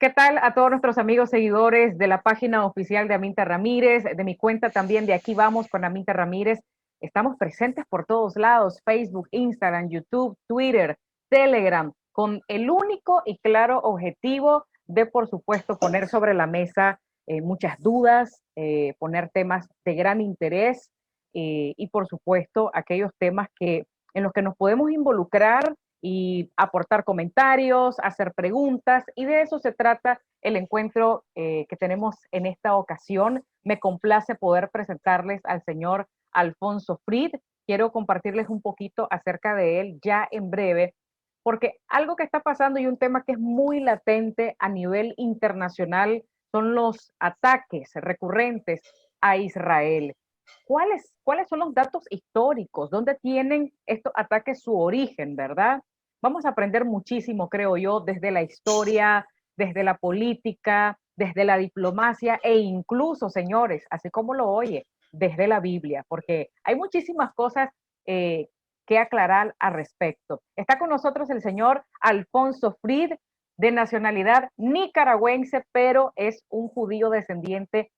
¿Qué tal a todos nuestros amigos seguidores de la página oficial de Aminta Ramírez, de mi cuenta también de Aquí Vamos con Aminta Ramírez? Estamos presentes por todos lados, Facebook, Instagram, YouTube, Twitter, Telegram, con el único y claro objetivo de, por supuesto, poner sobre la mesa muchas dudas, poner temas de gran interés y, por supuesto, aquellos temas en los que nos podemos involucrar y aportar comentarios, hacer preguntas, y de eso se trata el encuentro que tenemos en esta ocasión. Me complace poder presentarles al señor Alfonso Frid. Quiero compartirles un poquito acerca de él ya en breve, porque algo que está pasando y un tema que es muy latente a nivel internacional son los ataques recurrentes a Israel. ¿Cuáles son los datos históricos? ¿Dónde tienen estos ataques su origen, verdad? Vamos a aprender muchísimo, creo yo, desde la historia, desde la política, desde la diplomacia e incluso, señores, así como lo oye, desde la Biblia, porque hay muchísimas cosas que aclarar al respecto. Está con nosotros el señor Alfonso Frid, de nacionalidad nicaragüense, pero es un judío descendiente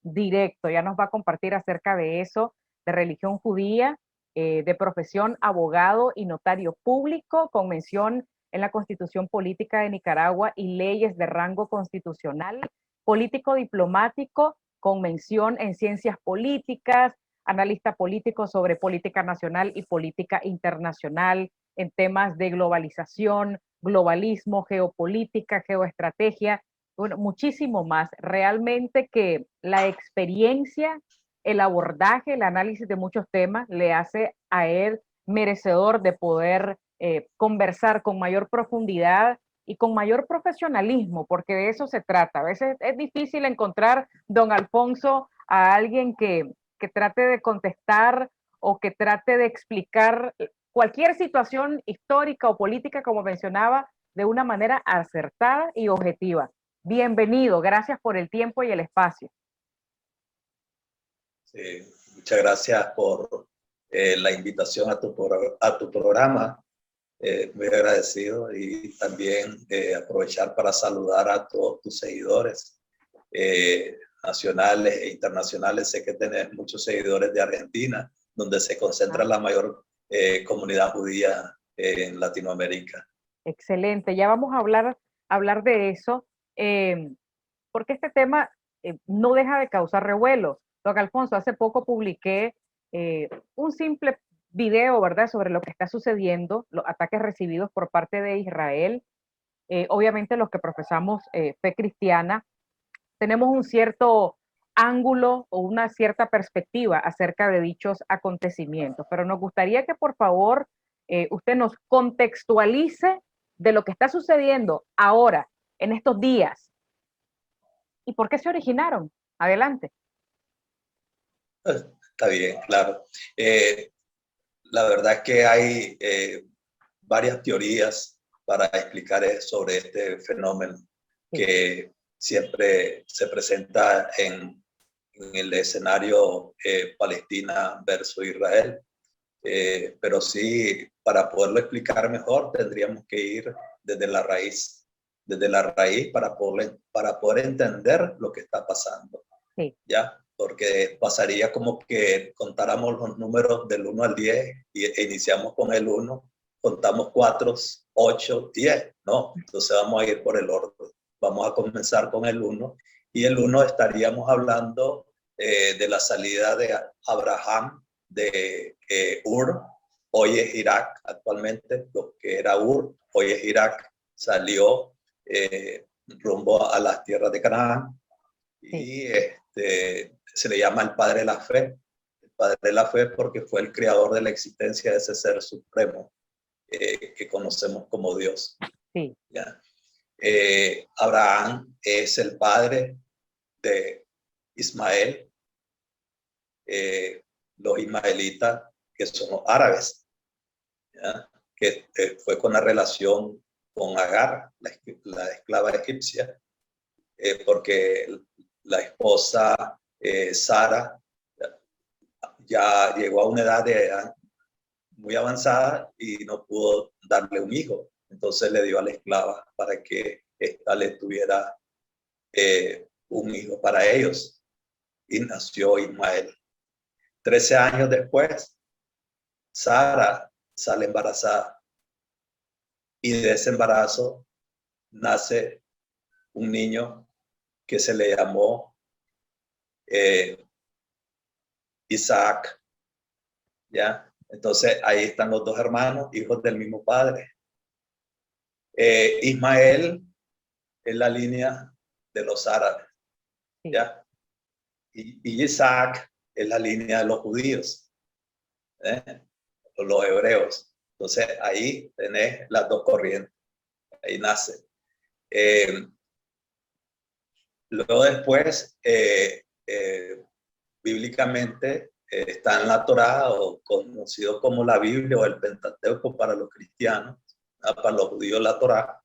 directo. Ya nos va a compartir acerca de eso, de religión judía, de profesión abogado y notario público, con mención en la Constitución Política de Nicaragua y leyes de rango constitucional, político diplomático, con mención en ciencias políticas, analista político sobre política nacional y política internacional, en temas de globalización, globalismo, geopolítica, geoestrategia, bueno, muchísimo más. Realmente que la experiencia, el abordaje, el análisis de muchos temas le hace a él merecedor de poder conversar con mayor profundidad y con mayor profesionalismo, porque de eso se trata. A veces es difícil encontrar, don Alfonso, a alguien que trate de contestar o que trate de explicar cualquier situación histórica o política, como mencionaba, de una manera acertada y objetiva. Bienvenido, gracias por el tiempo y el espacio. Sí, muchas gracias por la invitación a tu programa. Muy agradecido, y también aprovechar para saludar a todos tus seguidores nacionales e internacionales. Sé que tenés muchos seguidores de Argentina, donde se concentra la mayor comunidad judía en Latinoamérica. Excelente, ya vamos a hablar de eso, porque este tema no deja de causar revuelo. Don Alfonso, hace poco publiqué un simple video, ¿verdad?, sobre lo que está sucediendo, los ataques recibidos por parte de Israel. Obviamente los que profesamos fe cristiana tenemos un cierto ángulo o una cierta perspectiva acerca de dichos acontecimientos, pero nos gustaría que por favor usted nos contextualice de lo que está sucediendo ahora, en estos días, y por qué se originaron. Adelante. Está bien, claro. La verdad es que hay varias teorías para explicar sobre este fenómeno que siempre se presenta en el escenario Palestina versus Israel. Pero sí, para poderlo explicar mejor, tendríamos que ir desde la raíz para poder entender lo que está pasando. Sí. ¿Ya? Porque pasaría como que contáramos los números del 1 al 10 e iniciamos con el 1, contamos 4, 8, 10, ¿no? Entonces vamos a ir por el orden. Vamos a comenzar con el 1, y el 1 estaríamos hablando de la salida de Abraham de Ur, hoy es Irak, actualmente lo que era Ur, hoy es Irak, salió rumbo a las tierras de Canaán. Y se le llama el padre de la fe. El padre de la fe porque fue el creador de la existencia de ese ser supremo que conocemos como Dios. Sí. ¿Ya? Abraham es el padre de Ismael, los ismaelitas, que son los árabes, ¿ya? Que fue con la relación con Agar, la esclava egipcia, porque la esposa Sara ya llegó a una edad muy avanzada y no pudo darle un hijo. Entonces le dio a la esclava para que esta le tuviera un hijo para ellos. Y nació Ismael. 13 años después, Sara sale embarazada. Y de ese embarazo nace un niño que se le llamó Isaac. ¿Ya? Entonces ahí están los dos hermanos, hijos del mismo padre. Ismael es la línea de los árabes. ¿Ya? Y Isaac es la línea de los judíos, los hebreos. Entonces ahí tenés las dos corrientes, ahí nace. Luego después, bíblicamente, está en la Torá, o conocido como la Biblia o el Pentateuco para los cristianos, para los judíos la Torá,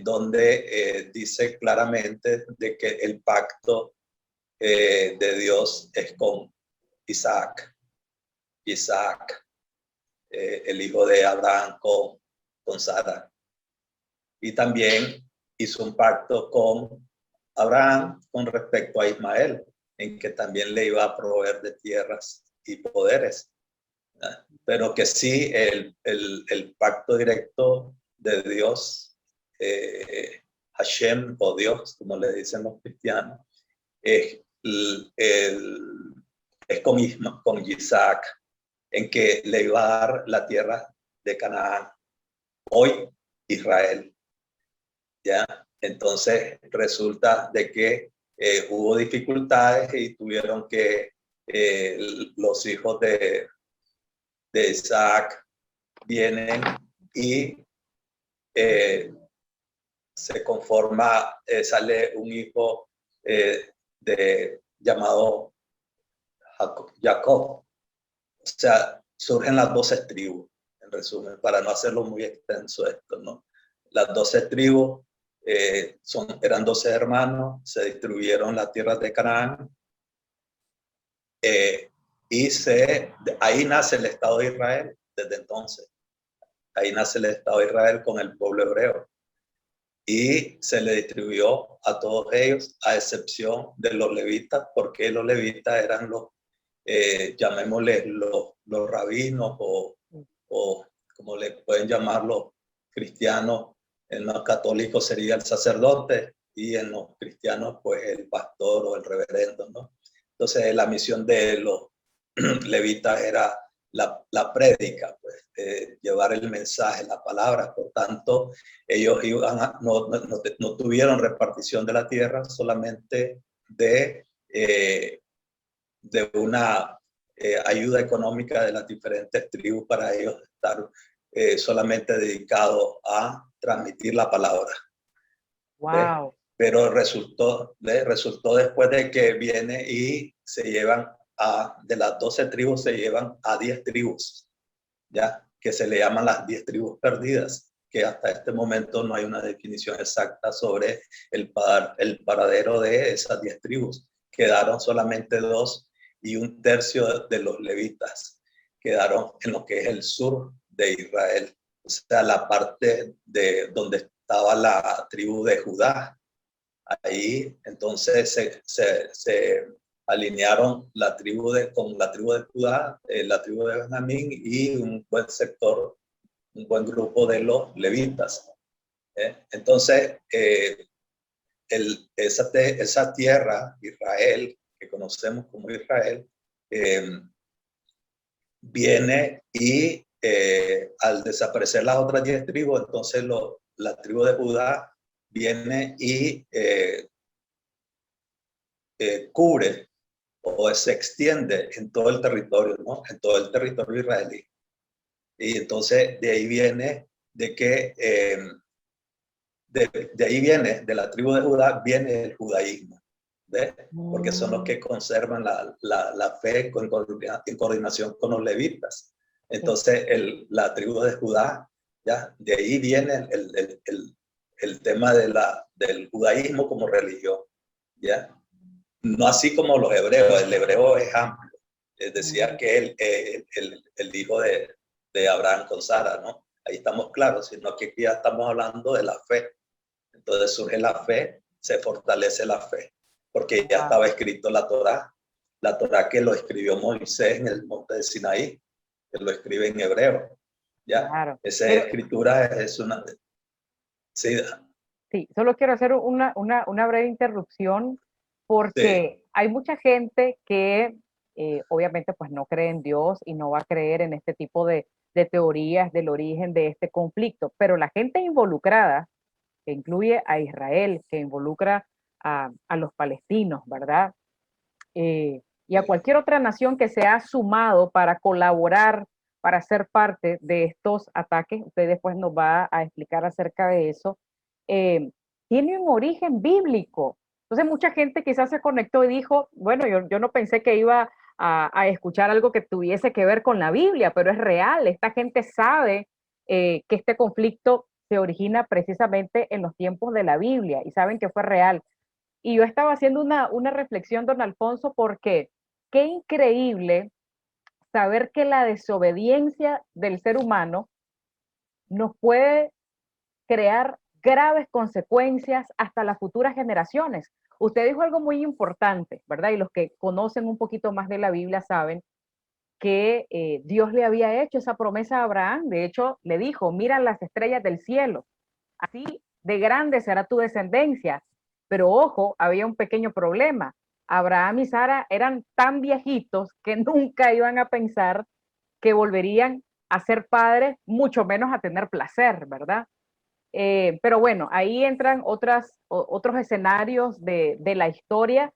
donde dice claramente de que el pacto de Dios es con Isaac. Isaac, el hijo de Abraham con Sara. Y también hizo un pacto con Abraham con respecto a Ismael, en que también le iba a proveer de tierras y poderes. Pero que sí, el pacto directo de Dios, Hashem o Dios, como le dicen los cristianos, es con Isaac, en que le iba a dar la tierra de Canaán, hoy Israel. ¿Ya? Entonces resulta de que hubo dificultades y tuvieron que los hijos de Isaac vienen y se conforma, sale un hijo llamado Jacob. O sea, surgen las 12 tribus, en resumen, para no hacerlo muy extenso esto, ¿no? Las 12 tribus eran 12 hermanos, se distribuyeron las tierras de Canaán, y ahí nace el Estado de Israel desde entonces. Ahí nace el Estado de Israel con el pueblo hebreo. Y se le distribuyó a todos ellos, a excepción de los levitas, porque los levitas eran los, llamémosle los rabinos o como le pueden llamar los cristianos. En los católicos sería el sacerdote y en los cristianos pues el pastor o el reverendo, ¿no? Entonces la misión de los levitas era la prédica, pues, llevar el mensaje, la palabra. Por tanto, ellos no tuvieron repartición de la tierra, solamente de una ayuda económica de las diferentes tribus para ellos estar solamente dedicados a transmitir la palabra. Wow. Pero resultó después de que viene y se llevan de las 12 tribus se llevan a 10 tribus, ¿ya? Que se le llaman las 10 tribus perdidas, que hasta este momento no hay una definición exacta sobre el paradero de esas 10 tribus. Quedaron solamente 2 y 1/3 de los levitas quedaron en lo que es el sur de Israel, o sea, la parte de donde estaba la tribu de Judá. Ahí entonces se alinearon con la tribu de Judá, la tribu de Benjamín y un buen sector, un buen grupo de los levitas. Entonces, esa tierra, Israel, que conocemos como Israel, viene y al desaparecer las otras 10 tribus, entonces la tribu de Judá viene y cubre o se extiende en todo el territorio, ¿no? En todo el territorio israelí. Y entonces de ahí viene de que de ahí viene, de la tribu de Judá, viene el judaísmo, ¿ves? Porque son los que conservan la fe en coordinación con los levitas. Entonces la tribu de Judá, ¿ya? De ahí viene el tema del judaísmo como religión, ¿ya? No así como los hebreos, el hebreo es amplio. Decía que el hijo de Abraham con Sara, ¿no? Ahí estamos claros, sino que aquí ya estamos hablando de la fe, Entonces surge la fe, se fortalece la fe, porque ya Wow. estaba escrito la Torá que lo escribió Moisés en el monte de Sinaí, que lo escribe en hebreo, ¿ya? Claro. Esa Pero escritura es una... Sí, sí, solo quiero hacer una breve interrupción sí, porque hay mucha gente que obviamente pues no cree en Dios y no va a creer en este tipo de teorías del origen de este conflicto, pero la gente involucrada, que incluye a Israel, que involucra a los palestinos, ¿verdad? Y a sí. cualquier otra nación que se ha sumado para colaborar, para ser parte de estos ataques, usted después nos va a explicar acerca de eso, eh, tiene un origen bíblico. Entonces mucha gente quizás se conectó y dijo, bueno, yo no pensé que iba a escuchar algo que tuviese que ver con la Biblia, pero es real, esta gente sabe que este conflicto se origina precisamente en los tiempos de la Biblia y saben que fue real. Y yo estaba haciendo una reflexión, don Alfonso, porque qué increíble saber que la desobediencia del ser humano nos puede crear graves consecuencias hasta las futuras generaciones. Usted dijo algo muy importante, ¿verdad? Y los que conocen un poquito más de la Biblia saben que Dios le había hecho esa promesa a Abraham. De hecho, le dijo, mira las estrellas del cielo, así de grande será tu descendencia. Pero ojo, había un pequeño problema. Abraham y Sara eran tan viejitos que nunca iban a pensar que volverían a ser padres, mucho menos a tener placer, ¿verdad? Pero bueno, ahí entran otros escenarios de la historia,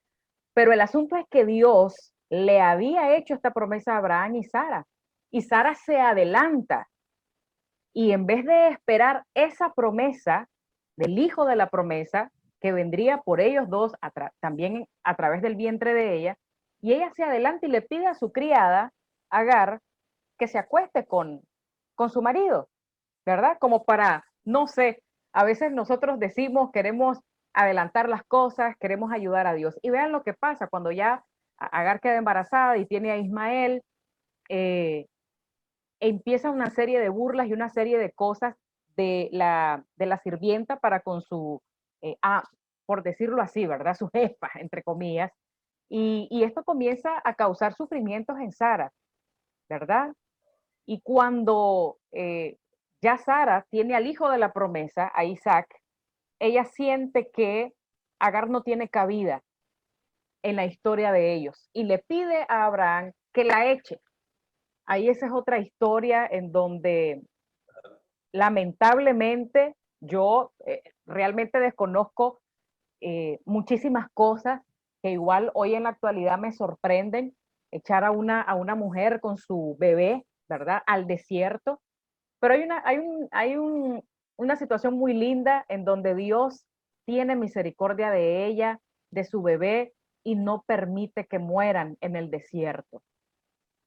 pero el asunto es que Dios le había hecho esta promesa a Abraham y Sara se adelanta y en vez de esperar esa promesa del hijo de la promesa, que vendría por ellos dos también a través del vientre de ella, y ella se adelanta y le pide a su criada, Agar, que se acueste con su marido, ¿verdad? Como para, no sé, a veces nosotros decimos, queremos adelantar las cosas, queremos ayudar a Dios. Y vean lo que pasa cuando ya Agar queda embarazada y tiene a Ismael, eh, empieza una serie de burlas y una serie de cosas de la sirvienta para con su, por decirlo así, ¿verdad? Su jefa, entre comillas. Y esto comienza a causar sufrimientos en Sara, ¿verdad? Y cuando ya Sara tiene al hijo de la promesa, a Isaac, ella siente que Agar no tiene cabida en la historia de ellos y le pide a Abraham que la eche. Ahí esa es otra historia en donde lamentablemente yo realmente desconozco muchísimas cosas que igual hoy en la actualidad me sorprenden. Echar a una mujer con su bebé, ¿verdad? Al desierto. Pero hay una situación muy linda en donde Dios tiene misericordia de ella, de su bebé, y no permite que mueran en el desierto.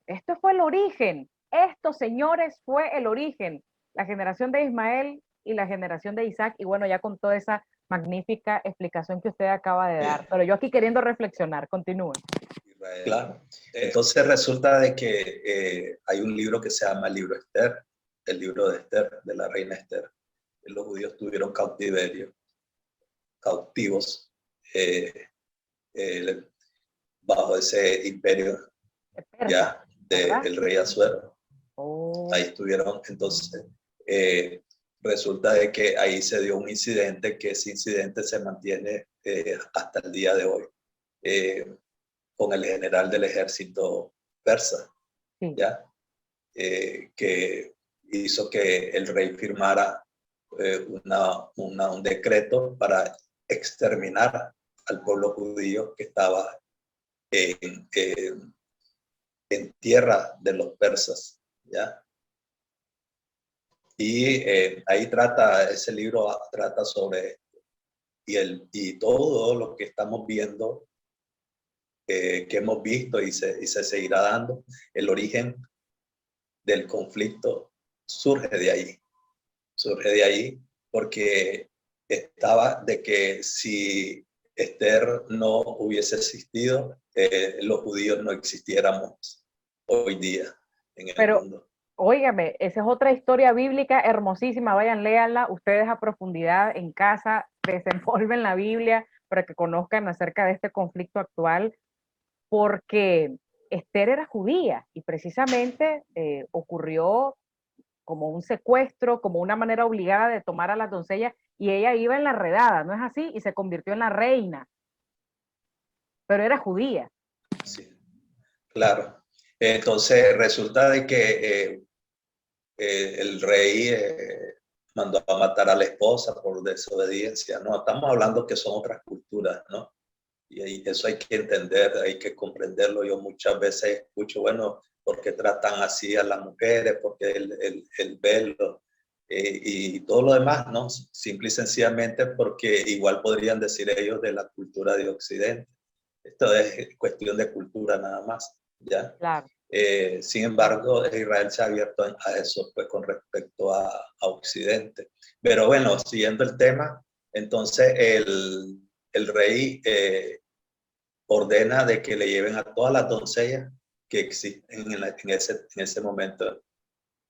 Esto fue el origen. Esto, señores, fue el origen. La generación de Ismael y la generación de Isaac. Y bueno, ya con toda esa magnífica explicación que usted acaba de dar. Pero yo aquí queriendo reflexionar. Continúe. Claro. Entonces resulta de que hay un libro que se llama el libro Esther, el libro de Esther, de la reina Esther. Los judíos tuvieron cautiverio, cautivos, eh, eh, bajo ese imperio Persa, ya ¿verdad? del rey Asuero. Ahí Oh, estuvieron, entonces eh, resulta de que ahí se dio un incidente, que ese incidente se mantiene hasta el día de hoy, con el general del ejército persa, sí. ¿ya? Que hizo que el rey firmara un decreto para exterminar al pueblo judío que estaba en, en tierra de los persas, ¿ya? Y ahí trata, ese libro trata sobre esto. Y todo lo que estamos viendo, que hemos visto y se seguirá dando, el origen del conflicto surge de ahí porque estaba de que si Esther no hubiese existido, los judíos no existiéramos hoy día en el Pero, mundo. óigame, esa es otra historia bíblica hermosísima. Vayan, léanla ustedes a profundidad en casa. desenvuelve en la Biblia para que conozcan acerca de este conflicto actual, porque Esther era judía y precisamente ocurrió como un secuestro, como una manera obligada de tomar a las doncellas, y ella iba en la redada, ¿no es así? Y se convirtió en la reina, pero era judía. Sí, claro. Entonces resulta de que el rey mandó a matar a la esposa por desobediencia, ¿no? Estamos hablando que son otras culturas, ¿no? Y eso hay que entender, hay que comprenderlo. Yo muchas veces escucho, bueno, ¿por qué tratan así a las mujeres? Porque el velo y todo lo demás, ¿no? Simple y sencillamente porque igual podrían decir ellos de la cultura de Occidente. Esto es cuestión de cultura nada más, ¿ya? Claro. Sin embargo, Israel se ha abierto a eso pues, con respecto a Occidente. Pero bueno, siguiendo el tema, entonces el rey ordena de que le lleven a todas las doncellas que existen en ese momento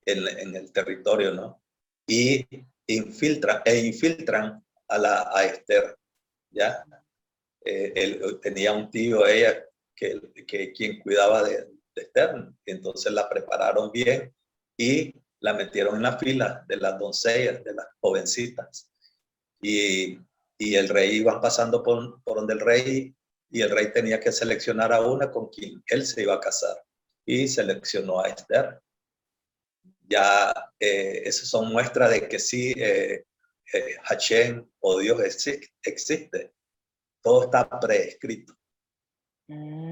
en el territorio, ¿no? Y infiltran a Esther, ¿ya? Él tenía un tío, ella, quien cuidaba de Esther, entonces la prepararon bien y la metieron en la fila de las doncellas, de las jovencitas. Y, y el rey iba pasando por donde el rey, y el rey tenía que seleccionar a una con quien él se iba a casar. Y seleccionó a Esther. Ya esas son muestras de que sí, Hashem o Dios existe. Todo está preescrito.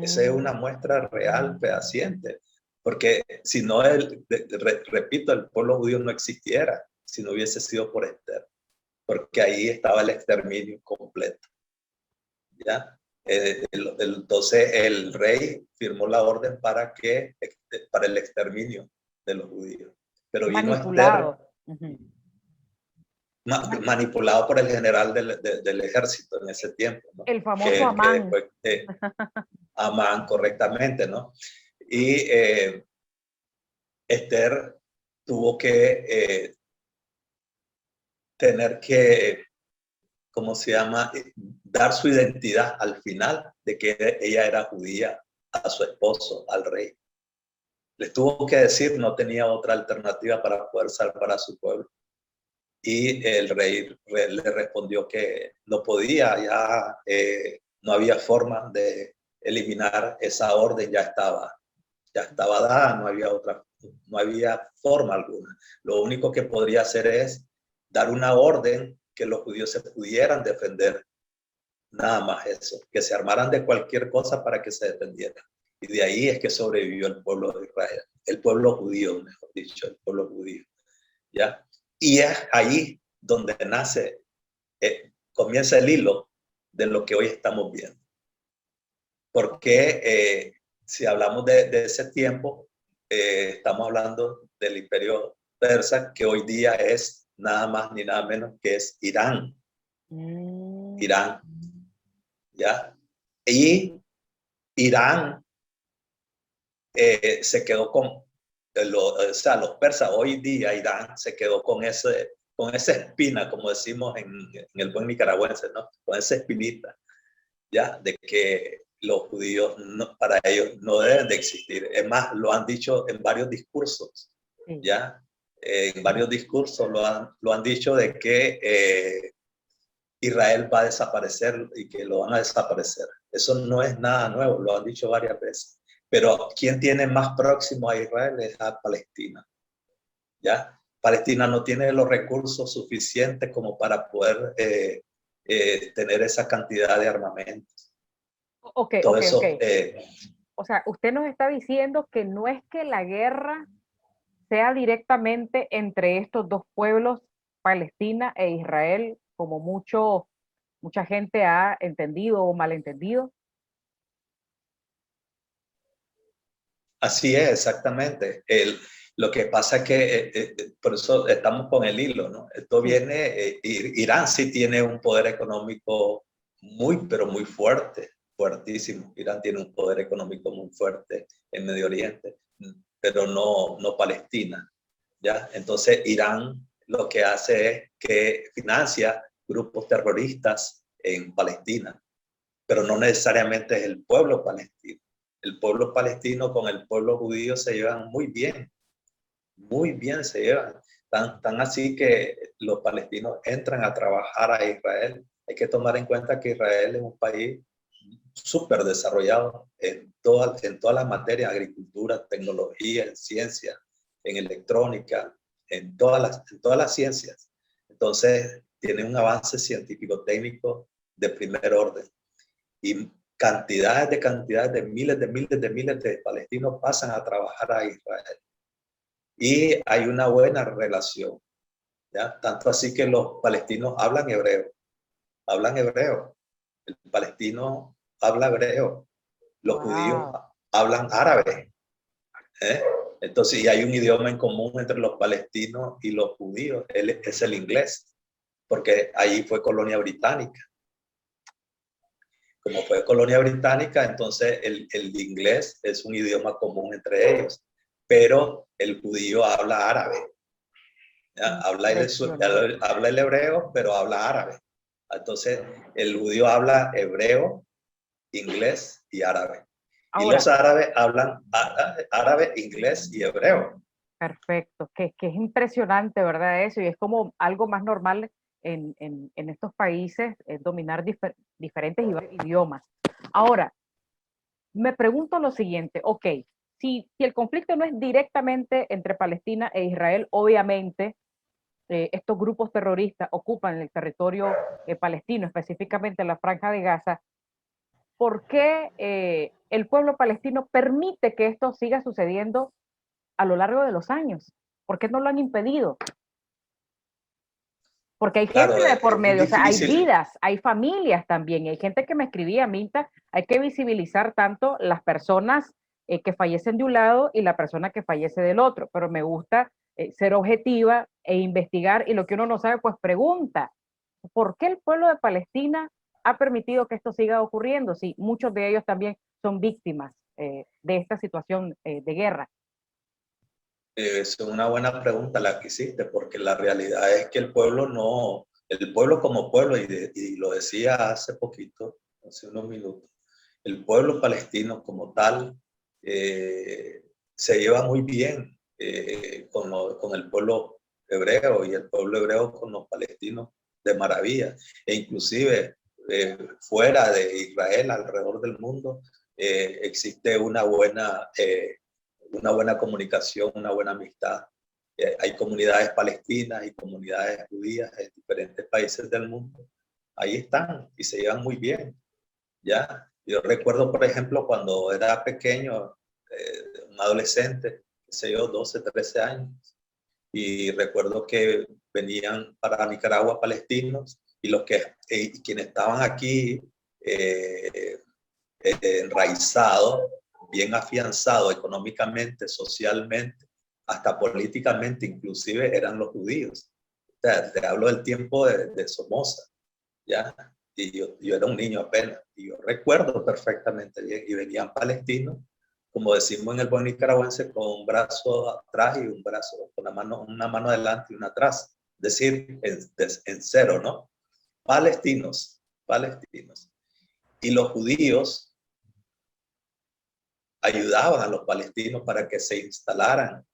Esa es una muestra real, fehaciente, porque si no, repito, el pueblo judío no existiera si no hubiese sido por Esther, porque ahí estaba el exterminio completo, ¿ya? Entonces el rey firmó la orden para el exterminio de los judíos, pero vino Esther, Manipulado. Uh-huh. manipulado por el general del ejército en ese tiempo, ¿no? El famoso Que Amán. después Amán correctamente, ¿no? Y Esther tuvo que tener que, ¿cómo se llama? Dar su identidad al final de que ella era judía a su esposo, al rey. Les tuvo que decir, no tenía otra alternativa para poder salvar a su pueblo. Y el rey le respondió que no podía, ya no había forma de eliminar esa orden, ya estaba dada, no había forma alguna. Lo único que podría hacer es dar una orden que los judíos se pudieran defender. Nada más eso, que se armaran de cualquier cosa para que se defendieran. Y de ahí es que sobrevivió el pueblo de Israel, el pueblo judío, mejor dicho, el pueblo judío. ¿Ya? Y es ahí donde comienza el hilo de lo que hoy estamos viendo. Porque si hablamos de ese tiempo, estamos hablando del imperio persa, que hoy día es nada más ni nada menos que es Irán. Irán, ¿ya? Y Irán se quedó con, o sea, los persas, hoy día Irán se quedó con esa espina, como decimos en el buen nicaragüense, ¿no? Con esa espinita, ¿ya? De que los judíos para ellos no deben de existir. Es más, lo han dicho en varios discursos, ¿ya? En varios discursos lo han dicho de que Israel va a desaparecer y que lo van a desaparecer. Eso no es nada nuevo, lo han dicho varias veces. Pero ¿quién tiene más próximo a Israel? Es a Palestina, ¿ya? Palestina no tiene los recursos suficientes como para poder tener esa cantidad de armamentos. Ok. O sea, usted nos está diciendo que no es que la guerra sea directamente entre estos dos pueblos, Palestina e Israel, como mucha gente ha entendido o malentendido. Así es, exactamente. Lo que pasa es que, por eso estamos con el hilo, ¿no? Esto viene, Irán sí tiene un poder económico muy, pero muy fuerte, fuertísimo. Irán tiene un poder económico muy fuerte en Medio Oriente, pero no Palestina, ¿ya? Entonces, Irán lo que hace es que financia grupos terroristas en Palestina, pero no necesariamente es el pueblo palestino. El pueblo palestino con el pueblo judío se llevan muy bien se llevan. Tan así que los palestinos entran a trabajar a Israel. Hay que tomar en cuenta que Israel es un país súper desarrollado en todas las materias, agricultura, tecnología, en ciencia, en electrónica, en todas las ciencias. Entonces, tiene un avance científico-técnico de primer orden. Y cantidades de miles de palestinos pasan a trabajar a Israel. Y hay una buena relación, ¿ya? Tanto así que los palestinos hablan hebreo. El palestino habla hebreo. Los judíos hablan árabe, ¿eh? Entonces, y hay un idioma en común entre los palestinos y los judíos, es el inglés, porque ahí fue colonia británica. Como fue colonia británica, entonces el inglés es un idioma común entre ellos, pero el judío habla árabe. Habla el hebreo, pero habla árabe. Entonces, el judío habla hebreo, inglés y árabe. Y los árabes hablan árabe, inglés y hebreo. Perfecto, que es impresionante, ¿verdad? Eso, y es como algo más normal en estos países, dominar diferentes idiomas. Ahora, me pregunto lo siguiente, ok, si el conflicto no es directamente entre Palestina e Israel, obviamente estos grupos terroristas ocupan el territorio palestino, específicamente la Franja de Gaza. ¿Por qué el pueblo palestino permite que esto siga sucediendo a lo largo de los años? ¿Por qué no lo han impedido? Porque hay gente de por medio, o sea, hay vidas, hay familias también, hay gente que me escribía, Minta, hay que visibilizar tanto las personas que fallecen de un lado y la persona que fallece del otro, pero me gusta ser objetiva e investigar, y lo que uno no sabe, pues pregunta, ¿por qué el pueblo de Palestina ha permitido que esto siga ocurriendo? Si muchos de ellos también son víctimas de esta situación de guerra. Es una buena pregunta la que hiciste, porque la realidad es que el pueblo como pueblo, y lo decía hace poquito, hace unos minutos, el pueblo palestino como tal se lleva muy bien con el pueblo hebreo, y el pueblo hebreo con los palestinos de maravilla. E inclusive fuera de Israel, alrededor del mundo, existe una buena comunicación, una buena amistad. Hay comunidades palestinas y comunidades judías en diferentes países del mundo. Ahí están y se llevan muy bien, ¿ya? Yo recuerdo, por ejemplo, cuando era pequeño, un adolescente, qué sé yo, 12, 13 años, y recuerdo que venían para Nicaragua palestinos, y quienes estaban aquí enraizados, bien afianzados económicamente, socialmente, hasta políticamente, inclusive eran los judíos. O sea, te hablo del tiempo de Somoza, ¿ya? Y yo era un niño apenas, y yo recuerdo perfectamente bien, y venían palestinos, como decimos en el buen nicaragüense, con un brazo atrás y un brazo, con una mano adelante y una atrás, es decir, en cero, ¿no? Palestinos. Y los judíos ayudaban a los palestinos para que se instalaran,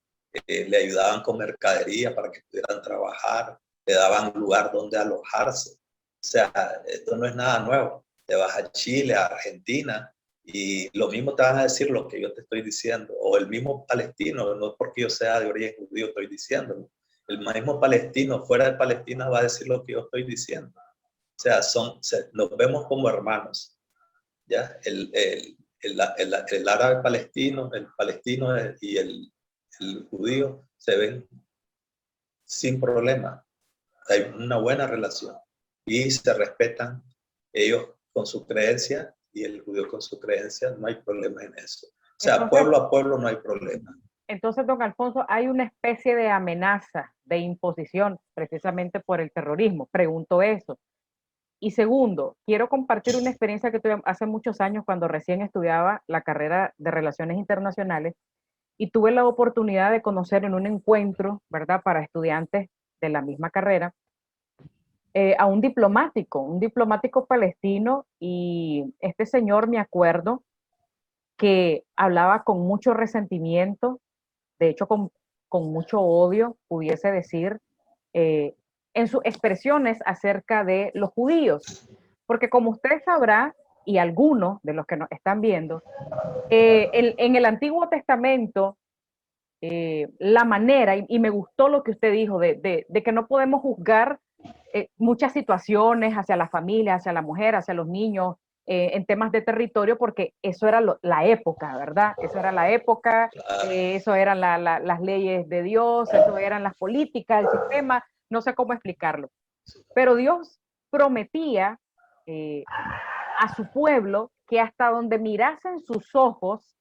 le ayudaban con mercadería para que pudieran trabajar, le daban lugar donde alojarse. O sea, esto no es nada nuevo. Te vas a Chile, a Argentina, y lo mismo te van a decir lo que yo te estoy diciendo, o el mismo palestino, no es porque yo sea de origen judío estoy diciéndolo. El mismo palestino fuera de Palestina va a decir lo que yo estoy diciendo. O sea, nos vemos como hermanos, ¿ya? El árabe palestino, el palestino y el judío se ven sin problema. Hay una buena relación y se respetan ellos con su creencia y el judío con su creencia, no hay problema en eso. O sea, entonces, pueblo a pueblo no hay problema. Entonces, don Alfonso, hay una especie de amenaza, de imposición, precisamente por el terrorismo. Pregunto eso. Y segundo, quiero compartir una experiencia que tuve hace muchos años cuando recién estudiaba la carrera de Relaciones Internacionales, y tuve la oportunidad de conocer en un encuentro, ¿verdad?, para estudiantes de la misma carrera, a un diplomático palestino, y este señor, me acuerdo, que hablaba con mucho resentimiento, de hecho con mucho odio, pudiese decir, eh, en sus expresiones acerca de los judíos. Porque como usted sabrá, y algunos de los que nos están viendo, en el Antiguo Testamento, la manera, y me gustó lo que usted dijo, de que no podemos juzgar muchas situaciones hacia la familia, hacia la mujer, hacia los niños, en temas de territorio, porque eso era la época, ¿verdad? Eso era la época, Claro. eso eran las leyes de Dios, eso eran las políticas, el sistema, no sé cómo explicarlo. Pero Dios prometía eh, a su pueblo que hasta donde mirasen sus ojos,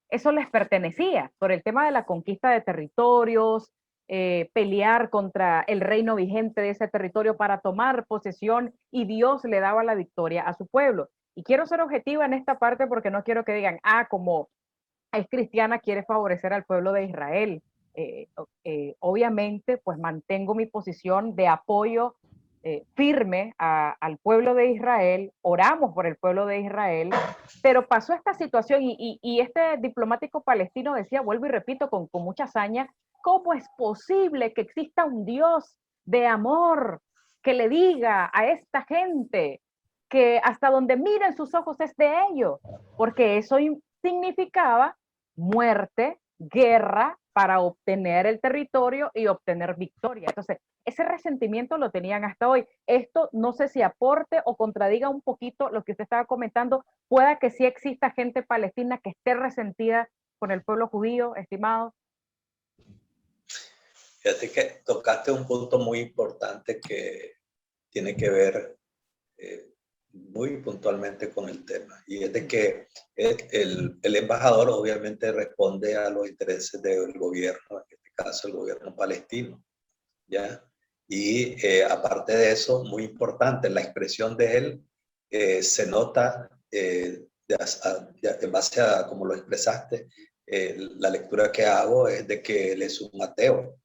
eso les pertenecía por el tema de la conquista de territorios, pelear contra el reino vigente de ese territorio para tomar posesión, y Dios le daba la victoria a su pueblo. Y quiero ser objetiva en esta parte porque no quiero que digan, como es cristiana, quiere favorecer al pueblo de Israel. Obviamente, pues mantengo mi posición de apoyo firme al pueblo de Israel, oramos por el pueblo de Israel, pero pasó esta situación, y este diplomático palestino decía, vuelvo y repito, con mucha hazaña, ¿cómo es posible que exista un Dios de amor que le diga a esta gente que hasta donde miren sus ojos es de ellos? Porque eso significaba muerte, guerra para obtener el territorio y obtener victoria. Entonces, ese resentimiento lo tenían hasta hoy. Esto no sé si aporte o contradiga un poquito lo que usted estaba comentando. Pueda que sí exista gente palestina que esté resentida con el pueblo judío, estimado. Fíjate que tocaste un punto muy importante que tiene que ver muy puntualmente con el tema, y es de que el embajador obviamente responde a los intereses del gobierno, en este caso el gobierno palestino, ¿ya? Y aparte de eso, muy importante, la expresión de él se nota en base a cómo lo expresaste, la lectura que hago es de que él es un ateo,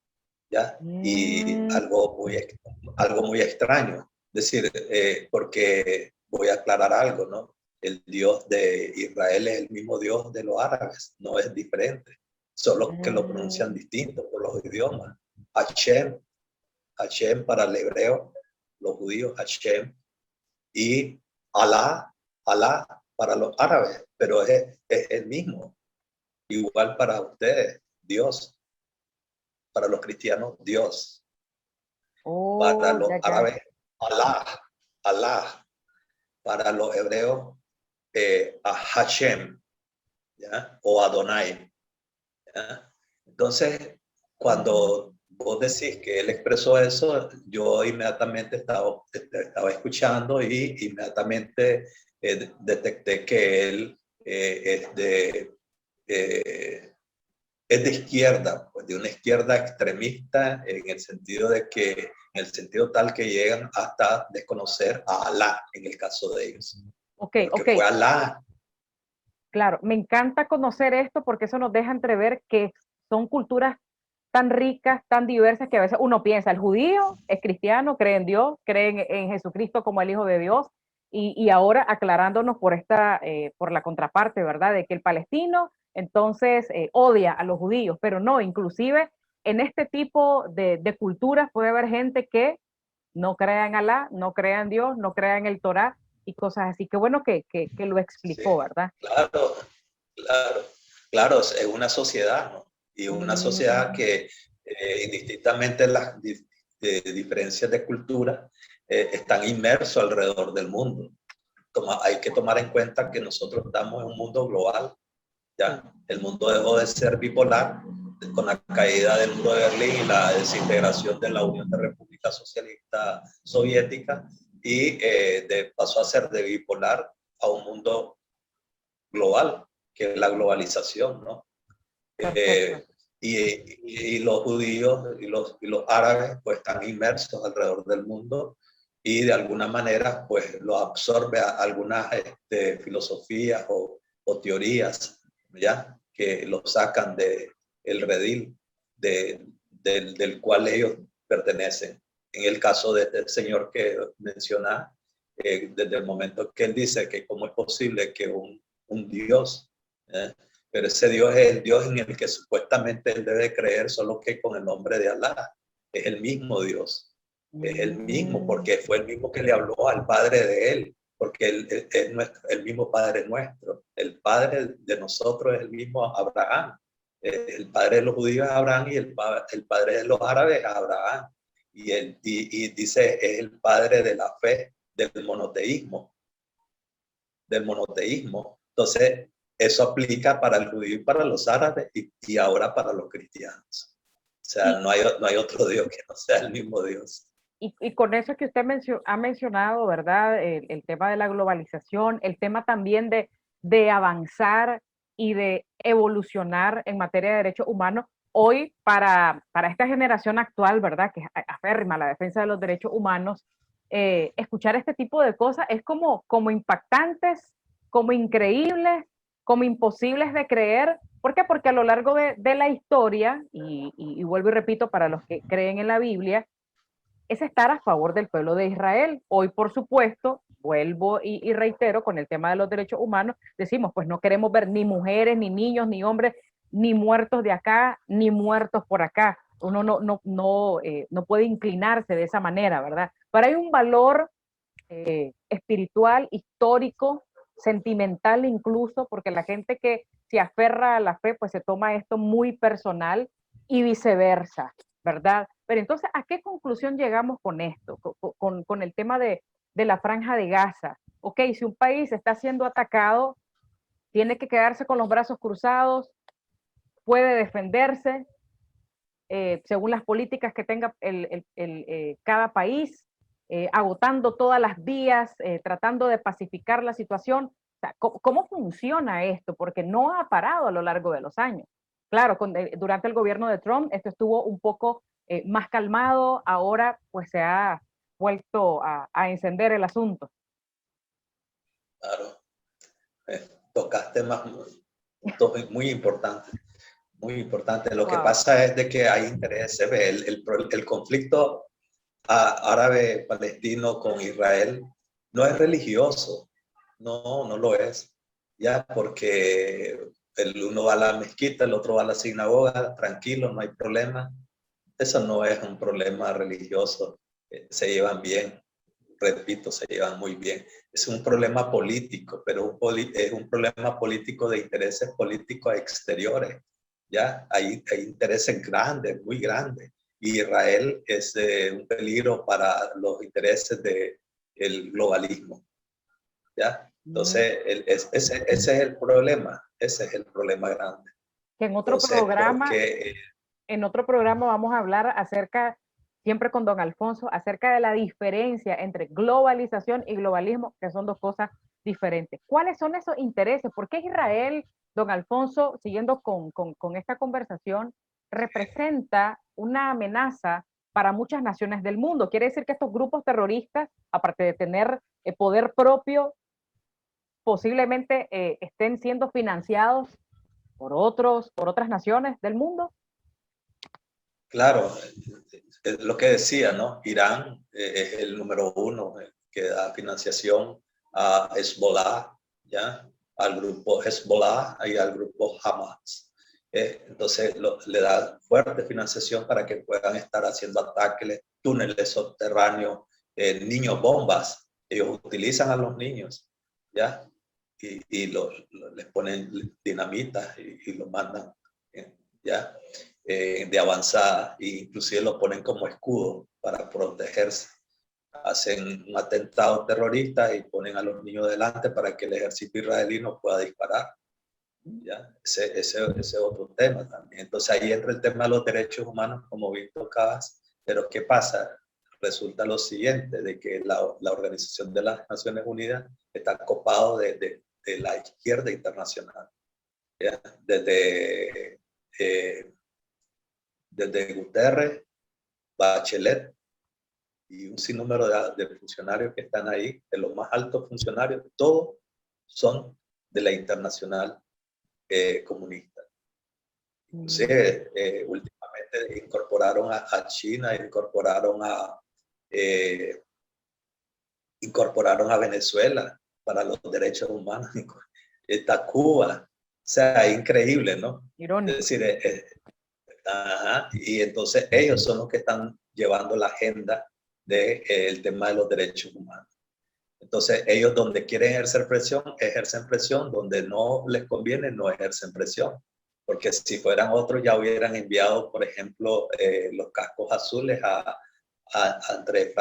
¿ya? Y Mm, algo muy extraño. Es decir, porque voy a aclarar algo, ¿no? El Dios de Israel es el mismo Dios de los árabes, no es diferente, solo que lo pronuncian mm, distinto por los idiomas. Hashem, Hashem para el hebreo, los judíos, Hashem, y Alá, Alá para los árabes, pero es el mismo, igual para ustedes, Dios, para los cristianos, Dios. Para oh, los ya, ya. árabes, Allah, Allah, para los hebreos, a Hashem, ¿ya? O Adonai, ¿ya? Entonces, Ujú. cuando vos decís que él expresó eso, yo inmediatamente estaba escuchando y inmediatamente detecté que él eh, es de izquierda, pues de una izquierda extremista, en el sentido de que, en el sentido tal que llegan hasta desconocer a Alá en el caso de ellos, Ok, porque ok. fue Alá. Claro, me encanta conocer esto porque eso nos deja entrever que son culturas tan ricas, tan diversas, que a veces uno piensa, el judío es cristiano, cree en Dios, cree en Jesucristo como el Hijo de Dios, y ahora aclarándonos por la contraparte, ¿verdad? De que el palestino entonces odia a los judíos, pero no, inclusive en este tipo de culturas puede haber gente que no crea en Alá, no crea en Dios, no crea en el Torá y cosas así. Qué bueno que lo Sí, explicó, ¿verdad? claro, claro, claro, es una sociedad, ¿no? Y una sociedad Mm, que indistintamente las diferencias de cultura están inmersos alrededor del mundo. Hay que tomar en cuenta que nosotros estamos en un mundo global. sí. ¿Ya? El mundo dejó de ser bipolar con la caída del muro de Berlín y la desintegración de la Unión de Repúblicas Socialistas Soviéticas, y pasó a ser de bipolar a un mundo global, que es la globalización, ¿no? Perfecto. Eh, y los judíos y los árabes pues están inmersos alrededor del mundo, y de alguna manera pues lo absorbe a algunas filosofías o teorías, ¿ya? Que lo sacan del redil del cual ellos pertenecen. en el caso de este señor que menciona, desde el momento que él dice que cómo es posible que un Dios, pero ese Dios es el Dios en el que supuestamente él debe creer, solo que con el nombre de Alá. Es el mismo Dios, es el mismo, porque fue el mismo que le habló al padre de él, porque él es el mismo padre nuestro. El padre de nosotros es el mismo Abraham. El padre de los judíos es Abraham y el padre de los árabes es Abraham. Y dice, es el padre de la fe, del monoteísmo. Entonces, eso aplica para el judío y para los árabes y ahora para los cristianos. O sea, no hay otro Dios que no sea el mismo Dios. Y con eso que usted ha mencionado, ¿verdad? El tema de la globalización, el tema también de avanzar y de evolucionar en materia de derechos humanos. Hoy, para esta generación actual, ¿verdad? Que es aférrima a la defensa de los derechos humanos, escuchar este tipo de cosas es como impactantes, como increíbles, como imposibles de creer. ¿Por qué? Porque a lo largo de la historia, y vuelvo y repito, para los que creen en la Biblia, es estar a favor del pueblo de Israel. Hoy, por supuesto, vuelvo y reitero con el tema de los derechos humanos, decimos, pues no queremos ver ni mujeres, ni niños, ni hombres, ni muertos de acá, ni muertos por acá. Uno no puede inclinarse de esa manera, ¿verdad? Pero hay un valor espiritual, histórico, sentimental incluso, porque la gente que se aferra a la fe, pues se toma esto muy personal y viceversa, ¿verdad? Pero entonces, ¿a qué conclusión llegamos con esto, con el tema de la franja de Gaza? Ok, si un país está siendo atacado, tiene que quedarse con los brazos cruzados, puede defenderse según las políticas que tenga cada país, agotando todas las vías, tratando de pacificar la situación. O sea, ¿cómo funciona esto? Porque no ha parado a lo largo de los años. Claro, durante el gobierno de Trump esto estuvo un poco más calmado, ahora pues se ha vuelto a encender el asunto. Claro, tocaste más puntos muy importantes. Muy importante. Lo que Wow. pasa es de que hay interés, se ve el conflicto árabe-palestino con Israel no es religioso, no lo es, ya, porque el uno va a la mezquita, el otro va a la sinagoga, tranquilo, no hay problema. Eso no es un problema religioso, se llevan bien, repito, se llevan muy bien. Es un problema político, pero es un problema político de intereses políticos exteriores. ¿Ya? Hay intereses grandes, muy grandes. Y Israel es un peligro para los intereses del globalismo. ¿Ya? Entonces, ese es el problema, ese es el problema grande. Que Entonces, porque en otro programa vamos a hablar acerca, siempre con don Alfonso, acerca de la diferencia entre globalización y globalismo, que son dos cosas diferentes. ¿Cuáles son esos intereses? ¿Por qué Israel, don Alfonso, siguiendo con esta conversación, representa una amenaza para muchas naciones del mundo? Quiere decir que estos grupos terroristas, aparte de tener poder propio, posiblemente estén siendo financiados por otras naciones del mundo. claro, es lo que decía, ¿no? Irán es el número uno que da financiación a Hezbollah, ¿ya? Al grupo Hezbollah y al grupo Hamas. Entonces le da fuerte financiación para que puedan estar haciendo ataques, túneles subterráneos, niños bombas. Ellos utilizan a los niños, ¿ya? Y les ponen dinamitas y los mandan, ¿ya? De avanzada, e inclusive lo ponen como escudo para protegerse. Hacen un atentado terrorista y ponen a los niños delante para que el ejército israelí no pueda disparar. ¿Ya? Ese otro tema también. Entonces ahí entra el tema de los derechos humanos, como bien tocabas, pero ¿qué pasa? Resulta lo siguiente, de que la Organización de las Naciones Unidas está copado de la izquierda internacional. ¿Ya? Desde Guterres, Bachelet y un sinnúmero de funcionarios que están ahí, de los más altos funcionarios, todos son de la internacional comunista. Inclusive últimamente incorporaron a China, incorporaron a eh, incorporaron a Venezuela para los derechos humanos, está Cuba, o sea, es increíble, ¿no? Irónico. Es decir, ajá, y entonces ellos son los que están llevando la agenda del tema de los derechos humanos. Entonces ellos donde quieren ejercen presión, donde no les conviene, no ejercen presión. Porque si fueran otros ya hubieran enviado, por ejemplo, los cascos azules entre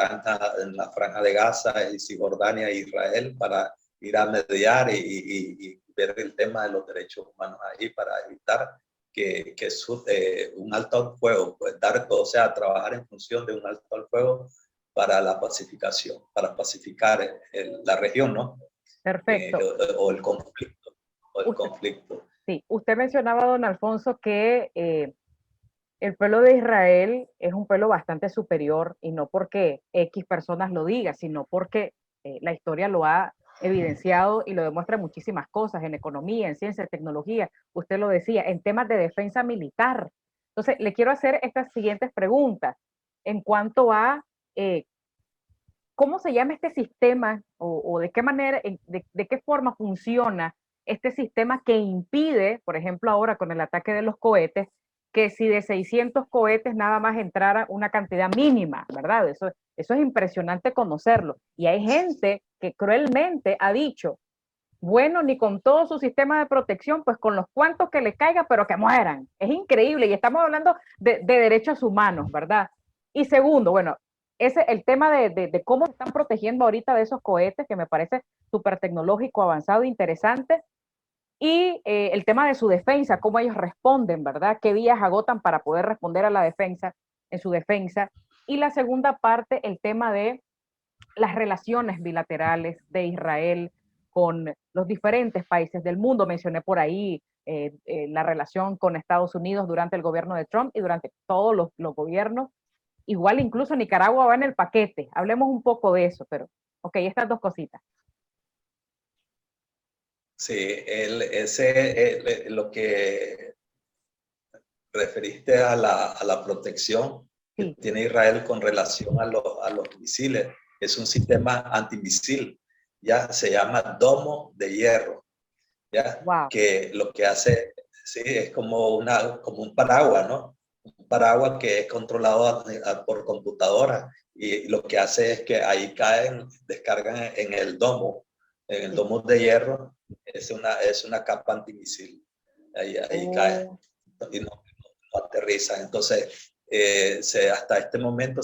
en la franja de Gaza y Cisjordania e Israel para ir a mediar y ver el tema de los derechos humanos ahí para evitar que un alto al fuego, pues o sea, trabajar en función de un alto al fuego para la pacificación, para pacificar la región, ¿no? Perfecto. O el conflicto. Sí, usted mencionaba, don Alfonso, que el pueblo de Israel es un pueblo bastante superior y no porque X personas lo digan, sino porque la historia lo ha evidenciado y lo demuestra en muchísimas cosas, en economía, en ciencia, en tecnología, usted lo decía, en temas de defensa militar. Entonces, le quiero hacer estas siguientes preguntas en cuanto a cómo se llama este sistema o de qué manera, de qué forma funciona este sistema que impide, por ejemplo, ahora con el ataque de los cohetes, que si de 600 cohetes nada más entrara una cantidad mínima, ¿verdad? Eso es impresionante conocerlo. Y hay gente que cruelmente ha dicho, bueno, ni con todo su sistema de protección, pues con los cuantos que le caiga, pero que mueran. Es increíble. Y estamos hablando de derechos humanos, ¿verdad? Y segundo, bueno, ese el tema de cómo están protegiendo ahorita de esos cohetes, que me parece súper tecnológico, avanzado, interesante. Y el tema de su defensa, cómo ellos responden, ¿verdad? ¿Qué vías agotan para poder responder a la defensa, en su defensa? Y la segunda parte, el tema de las relaciones bilaterales de Israel con los diferentes países del mundo. Mencioné por ahí la relación con Estados Unidos durante el gobierno de Trump y durante todos los gobiernos. Igual incluso Nicaragua va en el paquete. Hablemos un poco de eso, pero ok, estas dos cositas. Sí, lo que referiste a la protección que Sí. tiene Israel con relación a los misiles. Es un sistema antimisil, ya se llama domo de hierro, ya Wow. que lo que hace, sí, es como un paraguas, ¿no? Un paraguas que es controlado por computadora y lo que hace es que ahí descargan en el domo de hierro, es una capa antimisil. Ahí cae y no aterrizan. Entonces, hasta este momento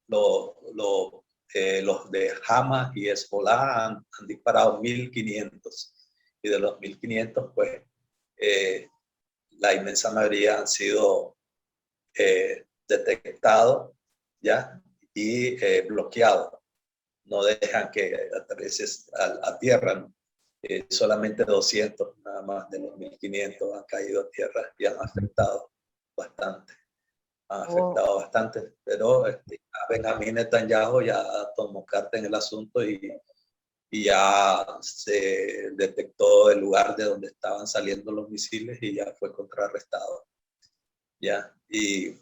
los de Hamas y Hezbollah han disparado 1.500 y de los 1.500 pues la inmensa mayoría han sido detectados ya y bloqueados. No dejan que aterrices a tierra, ¿no? Solamente 200 nada más de los 1.500 han caído a tierra y han afectado bastante. Pero Benjamín Netanyahu ya tomó carta en el asunto y ya se detectó el lugar de donde estaban saliendo los misiles y ya fue contrarrestado. ¿Ya? Y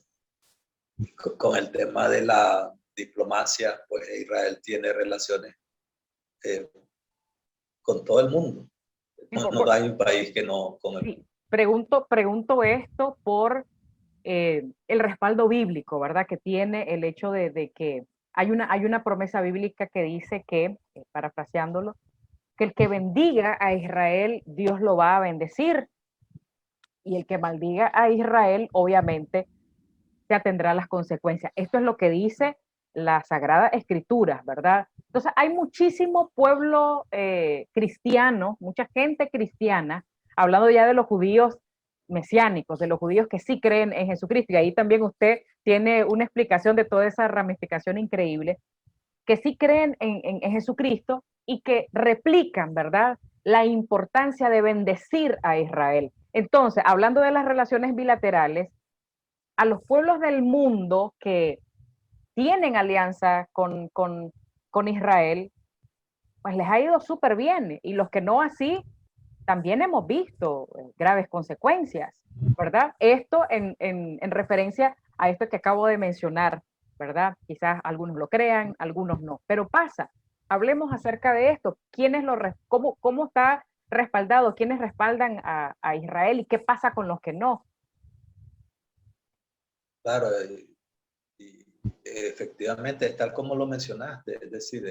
con el tema de la diplomacia, pues Israel tiene relaciones con todo el mundo. No hay un país que no con el Sí, pregunto esto por el respaldo bíblico, ¿verdad? Que tiene el hecho de que hay una promesa bíblica que dice que, parafraseándolo, que el que bendiga a Israel, Dios lo va a bendecir, y el que maldiga a Israel, obviamente, se atendrá a las consecuencias. Esto es lo que dice la Sagrada Escritura, ¿verdad? Entonces, hay muchísimo pueblo cristiano, mucha gente cristiana, hablando ya de los judíos mesiánicos, de los judíos que sí creen en Jesucristo, y ahí también usted tiene una explicación de toda esa ramificación increíble, que sí creen en Jesucristo y que replican, ¿verdad?, la importancia de bendecir a Israel. Entonces, hablando de las relaciones bilaterales, a los pueblos del mundo que tienen alianza con Israel, pues les ha ido súper bien. Y los que no así, también hemos visto graves consecuencias, ¿verdad? Esto en referencia a esto que acabo de mencionar. ¿verdad? Quizás algunos lo crean, algunos no, pero pasa. Hablemos acerca de esto. ¿Cómo está respaldado? ¿Quiénes respaldan a Israel y qué pasa con los que no? Claro, y efectivamente, tal como lo mencionaste, es decir,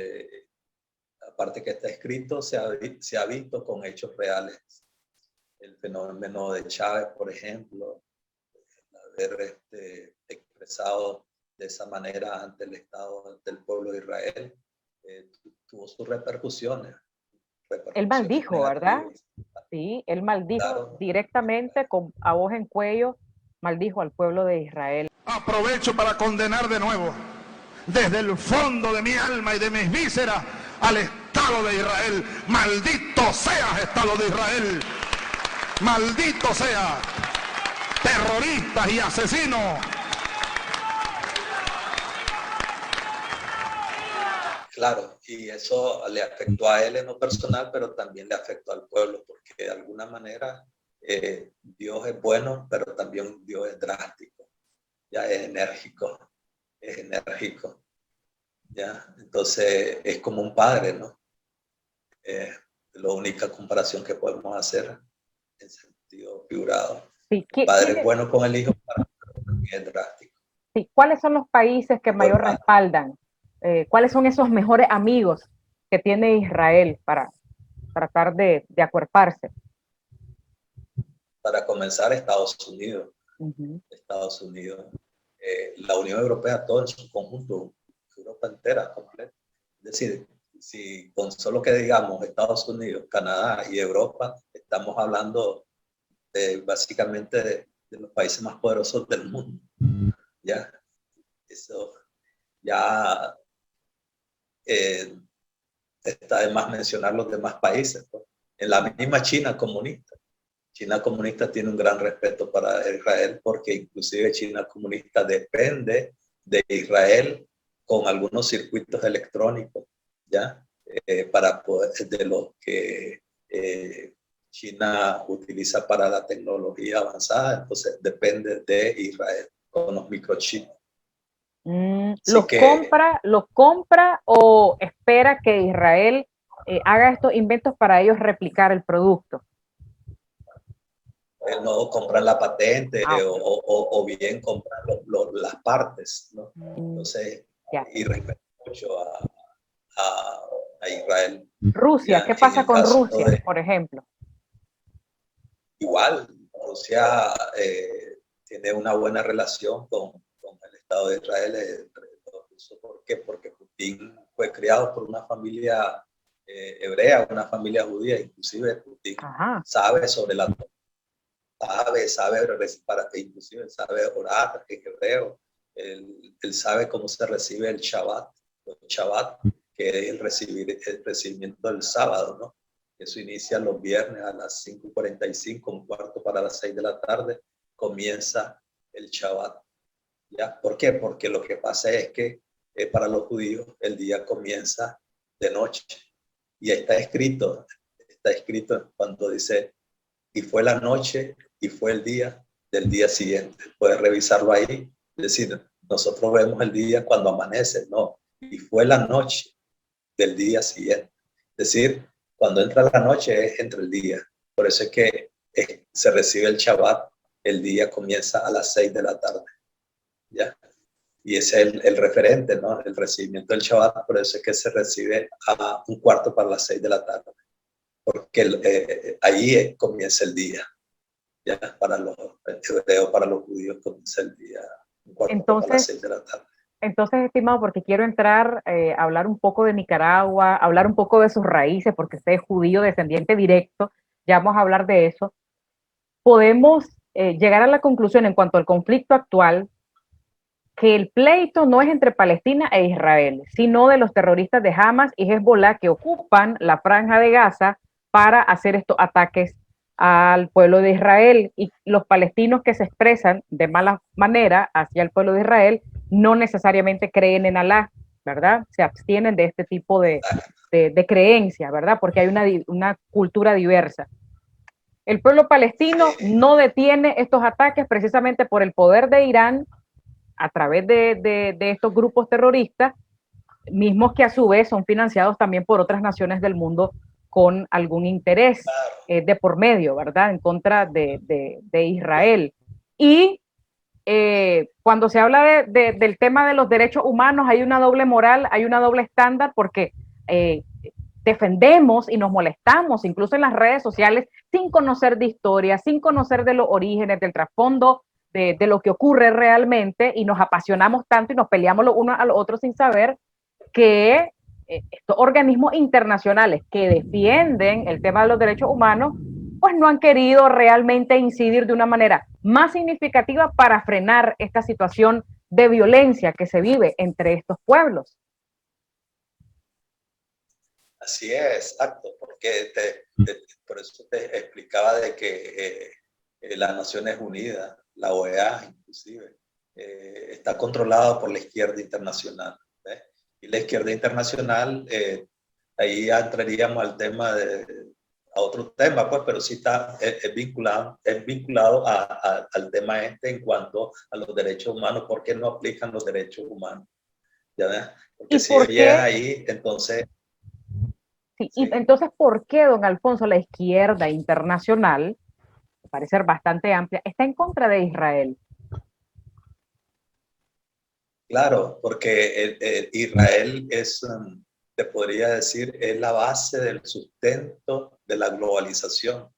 aparte que está escrito, se ha visto con hechos reales. El fenómeno de Chávez, por ejemplo, haber expresado de esa manera ante el Estado, ante el pueblo de Israel, tuvo sus repercusiones, Él repercusiones maldijo, ¿verdad? negativas. Sí, él maldijo Claro, directamente a voz en cuello, maldijo al pueblo de Israel. Aprovecho para condenar de nuevo, desde el fondo de mi alma y de mis vísceras, al Estado de Israel. Maldito seas, Estado de Israel. Maldito sea, terroristas y asesinos. claro, y eso le afectó a él en lo personal, pero también le afectó al pueblo, porque de alguna manera Dios es bueno, pero también Dios es drástico, ya es enérgico, ya. Entonces es como un padre, ¿no? La única comparación que podemos hacer en sentido figurado. Sí, El padre es bueno con el hijo, pero también es drástico. sí, ¿cuáles son los países que mayor respaldan? ¿Cuáles son esos mejores amigos que tiene Israel para tratar de acuerparse? Para comenzar, Estados Unidos. Uh-huh. Estados Unidos, la Unión Europea, todo en su conjunto, Europa entera, completa. Es decir, si con solo que digamos Estados Unidos, Canadá y Europa, estamos hablando básicamente de los países más poderosos del mundo. Ya, eso ya está de más mencionar los demás países. Pues. En la misma China comunista tiene un gran respeto para Israel porque inclusive China comunista depende de Israel con algunos circuitos electrónicos, ¿ya? Para poder, de los que China utiliza para la tecnología avanzada, entonces depende de Israel con los microchips. Así que ¿Los compra o espera que Israel haga estos inventos para ellos replicar el producto? no compran la patente o bien compran las partes, ¿no? Entonces, y respeto mucho a Israel. Rusia, Ya, ¿qué en pasa el con caso Rusia, por ejemplo? igual, Rusia tiene una buena relación con el Estado de Israel. ¿Por qué? Porque Putin fue criado por una familia hebrea, una familia judía, inclusive Putin Ajá. sabe sobre la inclusive sabe orar en hebreo, él sabe cómo se recibe el Shabbat, que es el recibimiento del sábado, ¿no? Eso inicia los viernes a las 5:45, un cuarto para las 6 de la tarde, comienza el Shabbat. ¿Ya? ¿Por qué? Porque lo que pasa es que para los judíos el día comienza de noche y está escrito cuando dice y fue la noche y fue el día del día siguiente. Puedes revisarlo ahí. Es decir, nosotros vemos el día cuando amanece, no. Y fue la noche del día siguiente. Es decir, cuando entra la noche es entre el día. Por eso es que se recibe el Shabbat, el día comienza a las 6 de la tarde. ¿Ya? Y ese es el referente, ¿no? El recibimiento del Shabbat, por eso es que se recibe a un cuarto para las 6 de la tarde. Porque ahí comienza el día. Ya para los hebreos, para los judíos comienza el día un cuarto para las 6 de la tarde. Entonces, estimado, porque quiero entrar a hablar un poco de Nicaragua, hablar un poco de sus raíces, porque usted es judío descendiente directo, ya vamos a hablar de eso. Podemos llegar a la conclusión en cuanto al conflicto actual que el pleito no es entre Palestina e Israel, sino de los terroristas de Hamas y Hezbollah que ocupan la franja de Gaza para hacer estos ataques al pueblo de Israel, y los palestinos que se expresan de mala manera hacia el pueblo de Israel no necesariamente creen en Alá, ¿verdad? Se abstienen de este tipo de creencia, ¿verdad? Porque hay una cultura diversa. El pueblo palestino no detiene estos ataques precisamente por el poder de Irán a través de estos grupos terroristas, mismos que a su vez son financiados también por otras naciones del mundo con algún interés de por medio, ¿verdad? En contra de Israel. Y cuando se habla del tema de los derechos humanos, hay una doble moral, hay una doble estándar, porque defendemos y nos molestamos, incluso en las redes sociales, sin conocer de historia, sin conocer de los orígenes, del trasfondo de lo que ocurre realmente, y nos apasionamos tanto y nos peleamos los unos a los otros sin saber que estos organismos internacionales que defienden el tema de los derechos humanos, pues no han querido realmente incidir de una manera más significativa para frenar esta situación de violencia que se vive entre estos pueblos. Así es, exacto, porque por eso te explicaba de que las Naciones Unidas, la OEA inclusive, está controlada por la izquierda internacional. ¿Ves? Y la izquierda internacional, ahí ya entraríamos al tema a otro tema, pues, pero sí es vinculado al tema en cuanto a los derechos humanos. ¿Por qué no aplican los derechos humanos? ¿Ya ves? Porque si llegan ahí, entonces... Sí, sí. Y entonces, ¿por qué, don Alfonso, la izquierda internacional, que parece ser bastante amplia, está en contra de Israel? Claro, porque Israel es, te podría decir, es la base del sustento de la globalización,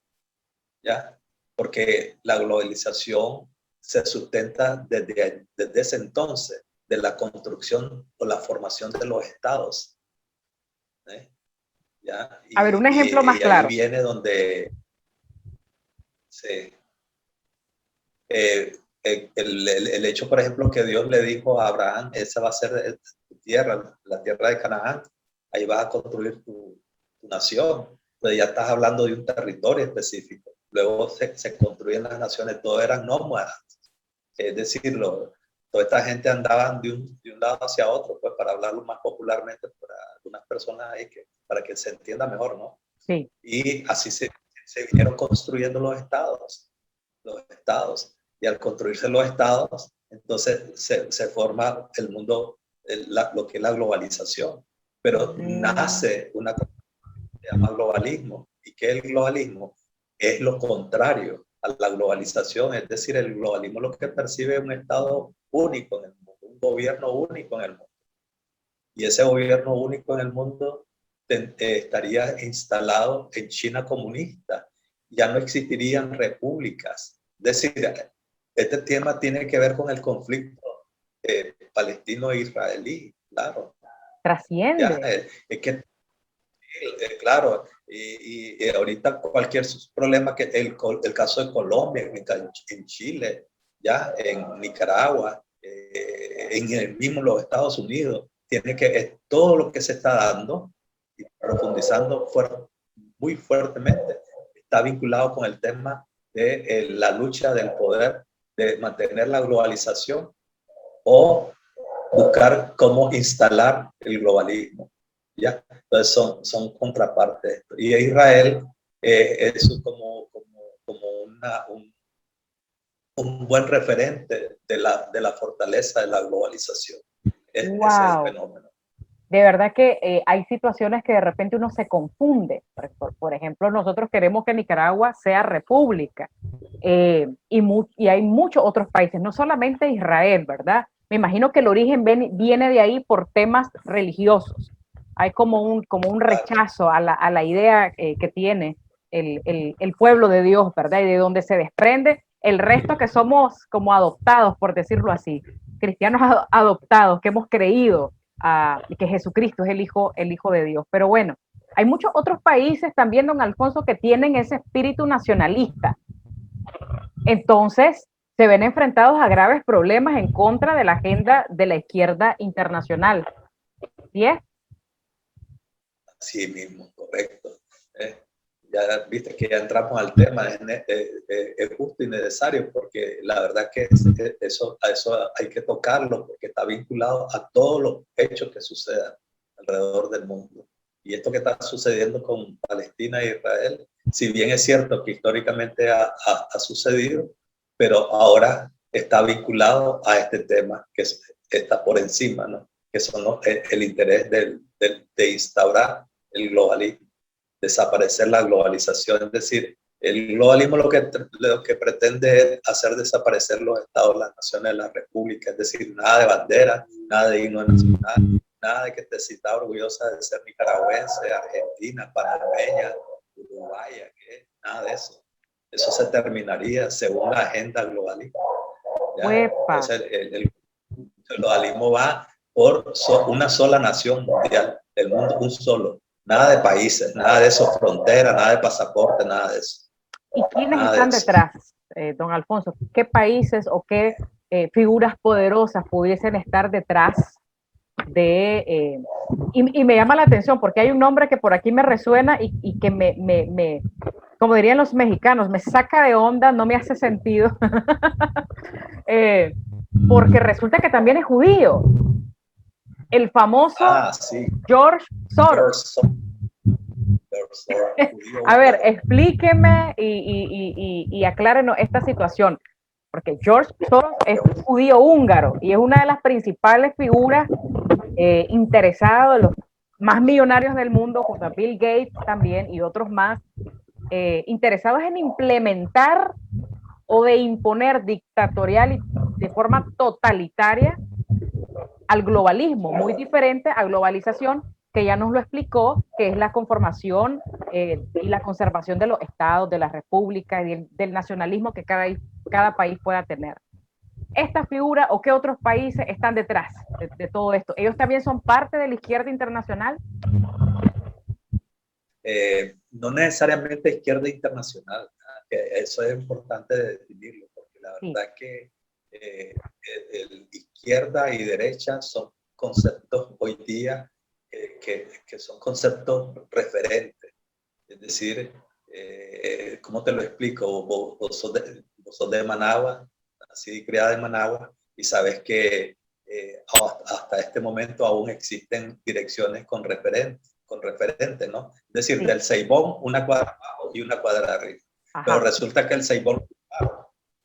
¿ya? Porque la globalización se sustenta desde ese entonces, de la construcción o la formación de los estados, ¿eh? ¿Ya? A ver, un ejemplo más claro. Ahí viene donde el hecho, por ejemplo, que Dios le dijo a Abraham, esa va a ser tu tierra, la tierra de Canaán, ahí vas a construir tu nación. Entonces ya estás hablando de un territorio específico. Luego se construyen las naciones, todos eran nómadas. Es decir, toda esta gente andaban de un lado hacia otro, pues para hablarlo más popularmente para algunas personas ahí, para que se entienda mejor, ¿no? Sí. Y así se vinieron construyendo los estados. Y al construirse los estados, entonces se forma el mundo, lo que es la globalización. Pero nace una cosa que se llama globalismo. ¿Y qué es el globalismo? Es lo contrario a la globalización, es decir, el globalismo lo que percibe es un estado único en el mundo, un gobierno único en el mundo. Y ese gobierno único en el mundo estaría instalado en China comunista. Ya no existirían repúblicas. Es decir, este tema tiene que ver con el conflicto palestino-israelí, claro. Trasciende. Ya, es que, claro, y ahorita cualquier problema, que el caso de Colombia, en Chile, ya, en Nicaragua, en el mismo los Estados Unidos, todo lo que se está dando y profundizando muy fuertemente, está vinculado con el tema de la lucha del poder, de mantener la globalización o buscar cómo instalar el globalismo. ¿Ya? Entonces son contrapartes. Y Israel es como un buen referente de la fortaleza de la globalización. Ese es el fenómeno. De verdad que hay situaciones que de repente uno se confunde. Por ejemplo, nosotros queremos que Nicaragua sea república y hay muchos otros países, no solamente Israel, ¿verdad? Me imagino que el origen viene de ahí por temas religiosos. Hay como un rechazo a la idea que tiene el pueblo de Dios, ¿verdad? Y de donde se desprende el resto que somos como adoptados, por decirlo así, cristianos adoptados, que hemos creído que Jesucristo es el hijo de Dios. Pero bueno, hay muchos otros países también, don Alfonso, que tienen ese espíritu nacionalista. Entonces, se ven enfrentados a graves problemas en contra de la agenda de la izquierda internacional. ¿Sí es? Sí mismo, correcto. Ya viste que ya entramos al tema, es justo y necesario, porque la verdad que eso hay que tocarlo, porque está vinculado a todos los hechos que sucedan alrededor del mundo. Y esto que está sucediendo con Palestina e Israel, si bien es cierto que históricamente ha sucedido, pero ahora está vinculado a este tema está por encima, ¿no? Que son el interés de instaurar el globalismo, desaparecer la globalización, es decir, el globalismo lo que pretende es hacer desaparecer los estados, las naciones, las repúblicas, es decir, nada de bandera, nada de himno nacional, nada de que te sientas orgullosa de ser nicaragüense, argentina, panameña, uruguaya, nada de eso. Eso se terminaría según la agenda globalista. Entonces, el globalismo va por una sola nación mundial, el mundo un solo. Nada de países, nada de eso, fronteras, nada de pasaporte, nada de eso. ¿Y quiénes están detrás, don Alfonso? ¿Qué países o qué figuras poderosas pudiesen estar detrás de... y me llama la atención porque hay un nombre que por aquí me resuena y que como dirían los mexicanos, me saca de onda, no me hace sentido, porque resulta que también es judío. El famoso George Soros. A ver, explíqueme y aclárenos esta situación, porque George Soros es un judío húngaro y es una de las principales figuras interesadas, los más millonarios del mundo, junto a Bill Gates también y otros más, interesados en implementar o de imponer dictatorial y de forma totalitaria al globalismo, muy diferente a globalización, que ya nos lo explicó, que es la conformación y la conservación de los estados, de las repúblicas y del nacionalismo que cada país pueda tener. ¿Esta figura o qué otros países están detrás de todo esto? ¿Ellos también son parte de la izquierda internacional? No necesariamente izquierda internacional, que eso es importante definirlo, porque la verdad es que izquierda y derecha son conceptos hoy día que son conceptos referentes. Es decir, ¿cómo te lo explico? Vos sos de Managua, nací y criada en Managua, y sabes que hasta este momento aún existen direcciones con referente, ¿no? Es decir, del Ceibón, una cuadra abajo y una cuadra arriba. Ajá. Pero resulta que el Ceibón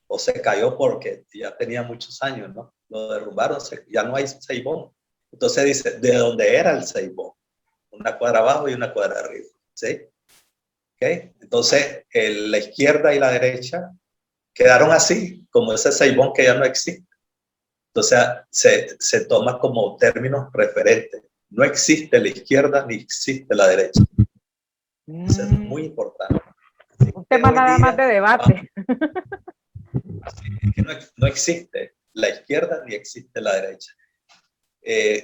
o se cayó porque ya tenía muchos años, ¿no? Lo derrumbaron, ya no hay Ceibón. Entonces dice, ¿de dónde era el Ceibón? Una cuadra abajo y una cuadra arriba, ¿sí? ¿Okay? Entonces, la izquierda y la derecha quedaron así, como ese Ceibón que ya no existe. Entonces, se toma como términos referentes. No existe la izquierda ni existe la derecha. Eso es muy importante. Un tema nada más de debate. Es que no existe la izquierda ni existe la derecha.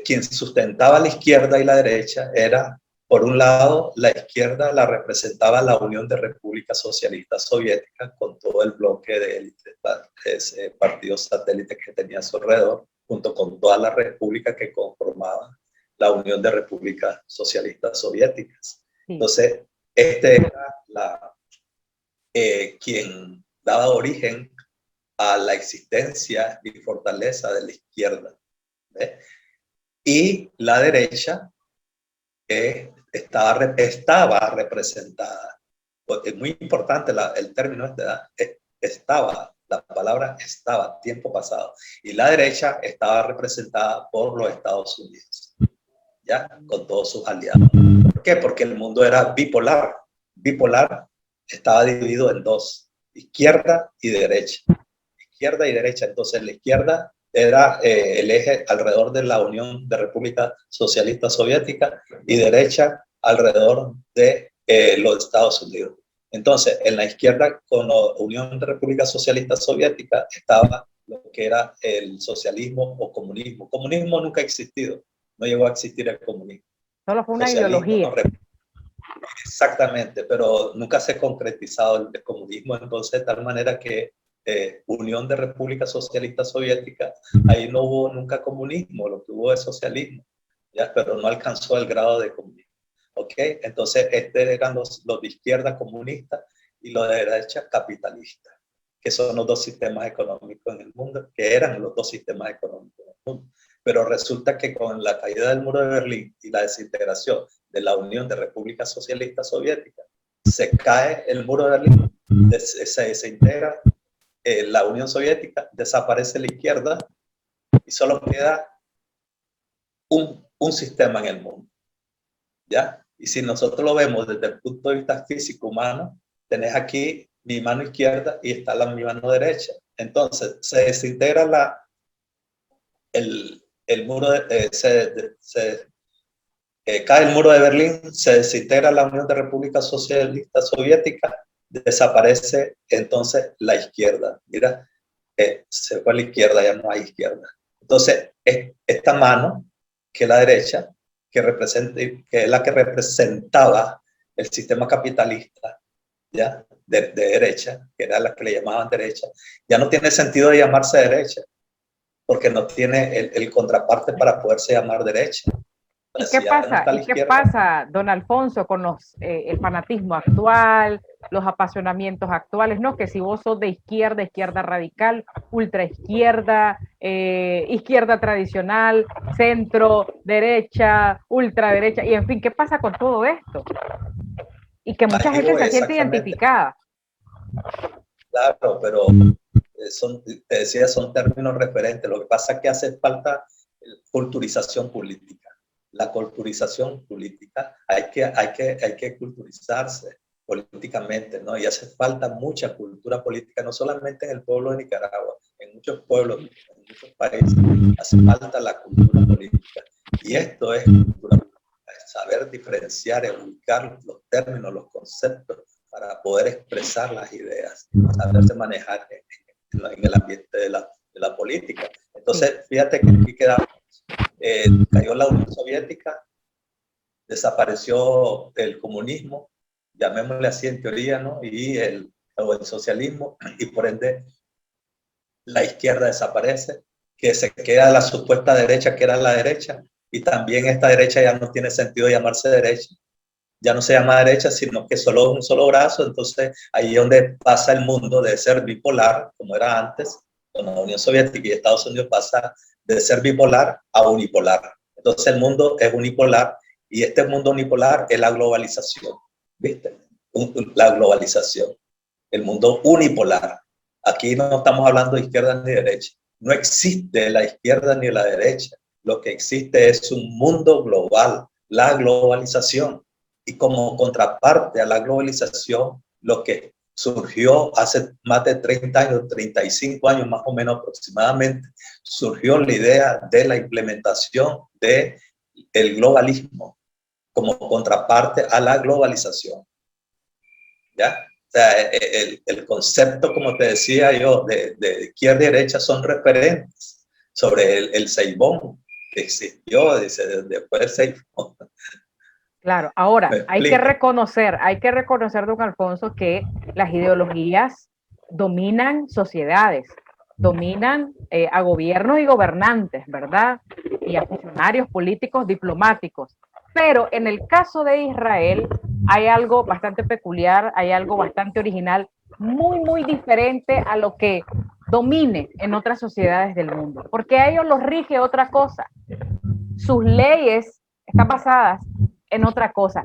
Quien sustentaba la izquierda y la derecha era, por un lado, la izquierda la representaba la Unión de Repúblicas Socialistas Soviéticas con todo el bloque de élites, partidos satélites que tenía a su alrededor, junto con todas las repúblicas que conformaban la Unión de Repúblicas Socialistas Soviéticas. Sí. Entonces, era quien daba origen a la existencia y fortaleza de la izquierda. ¿Ves? Y la derecha estaba representada. Es muy importante el término estaba, la palabra estaba, tiempo pasado. Y la derecha estaba representada por los Estados Unidos, ¿ya? Con todos sus aliados. ¿Por qué? Porque el mundo era bipolar. Bipolar estaba dividido en dos, izquierda y derecha. Izquierda y derecha. Entonces la izquierda era el eje alrededor de la Unión de República Socialista Soviética y derecha alrededor de los Estados Unidos. Entonces, en la izquierda con la Unión de República Socialista Soviética estaba lo que era el socialismo o comunismo. Comunismo nunca ha existido, no llegó a existir el comunismo. Solo fue una ideología. Exactamente, pero nunca se ha concretizado el comunismo, entonces de tal manera que Unión de República Socialista Soviética, ahí no hubo nunca comunismo, lo que hubo es socialismo, ¿ya? Pero no alcanzó el grado de comunismo. ¿Ok? Entonces, eran los de izquierda comunistas y los de derecha capitalistas, que son los dos sistemas económicos en el mundo, que eran los dos sistemas económicos en el mundo. Pero resulta que con la caída del muro de Berlín y la desintegración de la Unión de Repúblicas Socialistas Soviéticas, se cae el muro de Berlín, se desintegra la Unión Soviética, desaparece la izquierda y solo queda un sistema en el mundo, ¿ya? Y si nosotros lo vemos desde el punto de vista físico humano, tenés aquí mi mano izquierda y está mi mano derecha. Entonces, se desintegra el muro, cae el muro de Berlín, se desintegra la Unión de Repúblicas Socialistas Soviéticas, desaparece entonces la izquierda. Mira, se fue a la izquierda, ya no hay izquierda. Entonces, esta mano, que es la derecha, que es la que representaba el sistema capitalista, ¿ya? De derecha, que era la que le llamaban derecha, ya no tiene sentido de llamarse derecha, porque no tiene el contraparte para poderse llamar derecha. ¿Y qué pasa? ¿Y qué pasa, don Alfonso, con el fanatismo actual, los apasionamientos actuales? No, que si vos sos de izquierda, izquierda radical, ultra izquierda, izquierda tradicional, centro, derecha, ultraderecha, y en fin, ¿qué pasa con todo esto? Y que mucha gente se siente identificada. Claro, pero te decía, son términos referentes. Lo que pasa es que hace falta culturización política. La culturización política, hay que culturizarse políticamente, ¿no? Y hace falta mucha cultura política, no solamente en el pueblo de Nicaragua, en muchos pueblos, en muchos países, hace falta la cultura política. Y esto es cultura política, es saber diferenciar, ubicar los términos, los conceptos, para poder expresar las ideas, saberse manejar en el ambiente de la política. Entonces, fíjate que aquí quedamos. Cayó la Unión Soviética, desapareció el comunismo, llamémosle así en teoría, ¿no? Y el socialismo, y por ende la izquierda desaparece, que se queda la supuesta derecha, que era la derecha, y también esta derecha ya no tiene sentido llamarse derecha, ya no se llama derecha, sino que solo un solo brazo. Entonces ahí es donde pasa el mundo de ser bipolar, como era antes, con la Unión Soviética y Estados Unidos pasa de ser bipolar a unipolar. Entonces el mundo es unipolar y este mundo unipolar es la globalización, ¿viste? La globalización, el mundo unipolar. Aquí no estamos hablando de izquierda ni derecha. No existe la izquierda ni la derecha. Lo que existe es un mundo global, la globalización. Y como contraparte a la globalización, lo que surgió hace más de 30 años, 35 años más o menos aproximadamente, surgió la idea de la implementación del globalismo como contraparte a la globalización. ¿Ya? O sea, el concepto, como te decía yo, de izquierda y derecha son referentes sobre el Seibón que existió después del Seibón. Claro, ahora hay que reconocer, don Alfonso, que las ideologías dominan sociedades, dominan a gobiernos y gobernantes, ¿verdad? Y a funcionarios políticos, diplomáticos. Pero en el caso de Israel hay algo bastante peculiar, hay algo bastante original, muy, muy diferente a lo que domine en otras sociedades del mundo, porque a ellos los rige otra cosa. Sus leyes están basadas en otra cosa.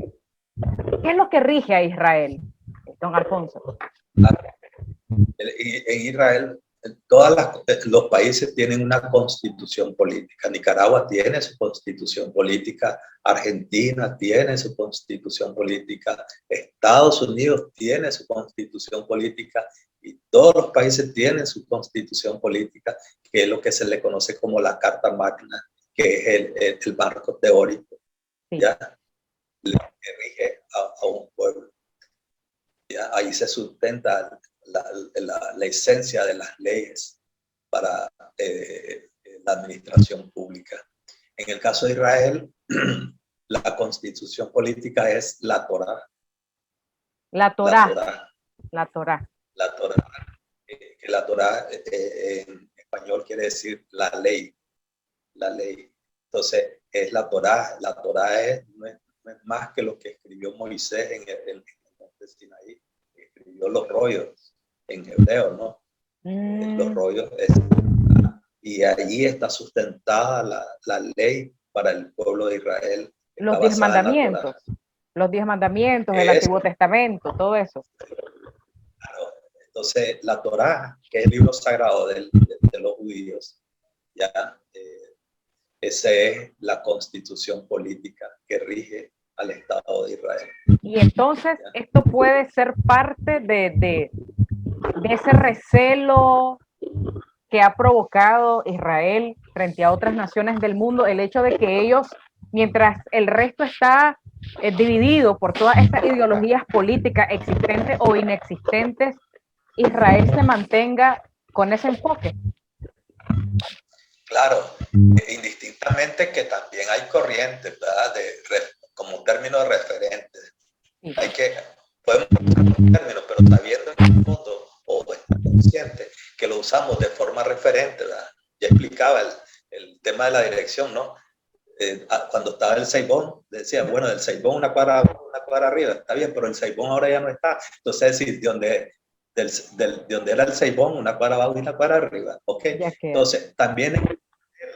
¿Qué es lo que rige a Israel, don Alfonso? En Israel, todos los países tienen una constitución política. Nicaragua tiene su constitución política, Argentina tiene su constitución política, Estados Unidos tiene su constitución política y todos los países tienen su constitución política, que es lo que se le conoce como la Carta Magna, que es el marco teórico. Sí. ¿Ya? Que rige a un pueblo. ¿Ya? Ahí se sustenta la esencia de las leyes para la administración pública. En el caso de Israel, la constitución política es la Torá. La Torá. La Torá. La Torá. Que la Torá en español quiere decir la ley. La ley. Entonces, es la Torá. La Torá no es más que lo que escribió Moisés en el monte Sinaí. Escribió los rollos en hebreo, ¿no? Los rollos. Y allí está sustentada la ley para el pueblo de Israel. Los 10 mandamientos. Los 10 mandamientos, el Antiguo Testamento, todo eso. Claro, Entonces, la Torá, que es el libro sagrado de los judíos, ya, esa es la constitución política que rige al Estado de Israel. Y entonces, ¿Ya? esto puede ser parte de ese recelo que ha provocado Israel frente a otras naciones del mundo, el hecho de que ellos, mientras el resto está dividido por todas estas ideologías políticas existentes o inexistentes, Israel se mantenga con ese enfoque. Claro, indistintamente que también hay corrientes, ¿verdad? Como término de referente. Sí. Podemos usar los términos, pero sabiendo en el fondo, o consciente, que lo usamos de forma referente, ¿verdad? Ya explicaba el tema de la dirección, ¿no? Cuando estaba el Seibón, decía, bueno, del Seibón una cuadra arriba, está bien, pero el Seibón ahora ya no está. Entonces, si de donde era el Seibón, una cuadra abajo y una cuadra arriba, ¿ok? Entonces, también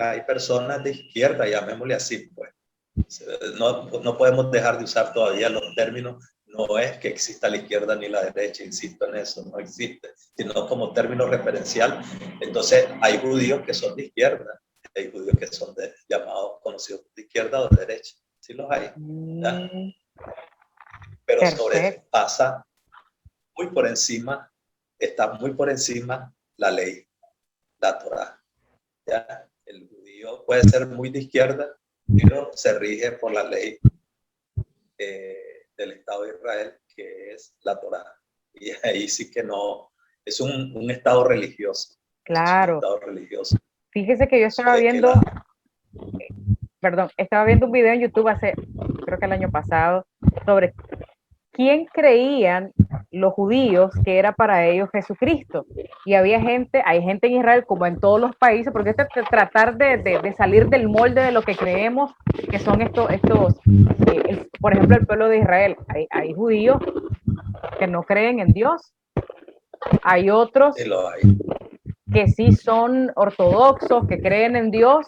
hay personas de izquierda, llamémosle así, pues. No podemos dejar de usar todavía los términos. No es que exista la izquierda ni la derecha, insisto en eso, no existe, sino como término referencial. Entonces, hay judíos que son de izquierda, hay judíos que son llamados, conocidos de izquierda o de derecha, sí los hay, ¿ya? Pero sobrepasa muy por encima, está muy por encima la ley, la Torá, ¿ya? El judío puede ser muy de izquierda, pero se rige por la ley del Estado de Israel, que es la Torá. Y ahí sí que no, es un Estado religioso. Claro. Es un Estado religioso. Fíjese que yo estaba viendo, estaba viendo un video en YouTube creo que el año pasado, sobre quién creían los judíos que era para ellos Jesucristo. Y hay gente en Israel, como en todos los países, porque tratar de salir del molde de lo que creemos que son por ejemplo, el pueblo de Israel. Hay judíos que no creen en Dios. Hay otros que sí son ortodoxos, que creen en Dios,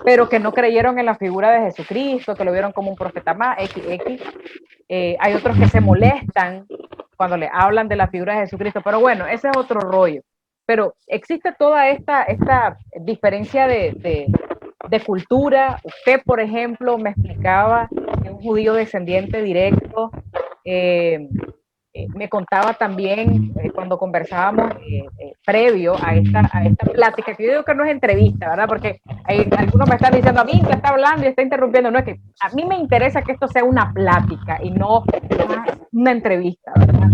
pero que no creyeron en la figura de Jesucristo, que lo vieron como un profeta más, XX. Hay otros que se molestan cuando le hablan de la figura de Jesucristo, pero bueno, ese es otro rollo. Pero existe toda esta diferencia de cultura. Usted, por ejemplo, me explicaba que un judío descendiente directo, me contaba también cuando conversábamos previo a esta plática, que yo digo que no es entrevista, ¿verdad? Porque algunos me están diciendo, a mí que está hablando y está interrumpiendo. No, es que a mí me interesa que esto sea una plática y no una entrevista, ¿verdad?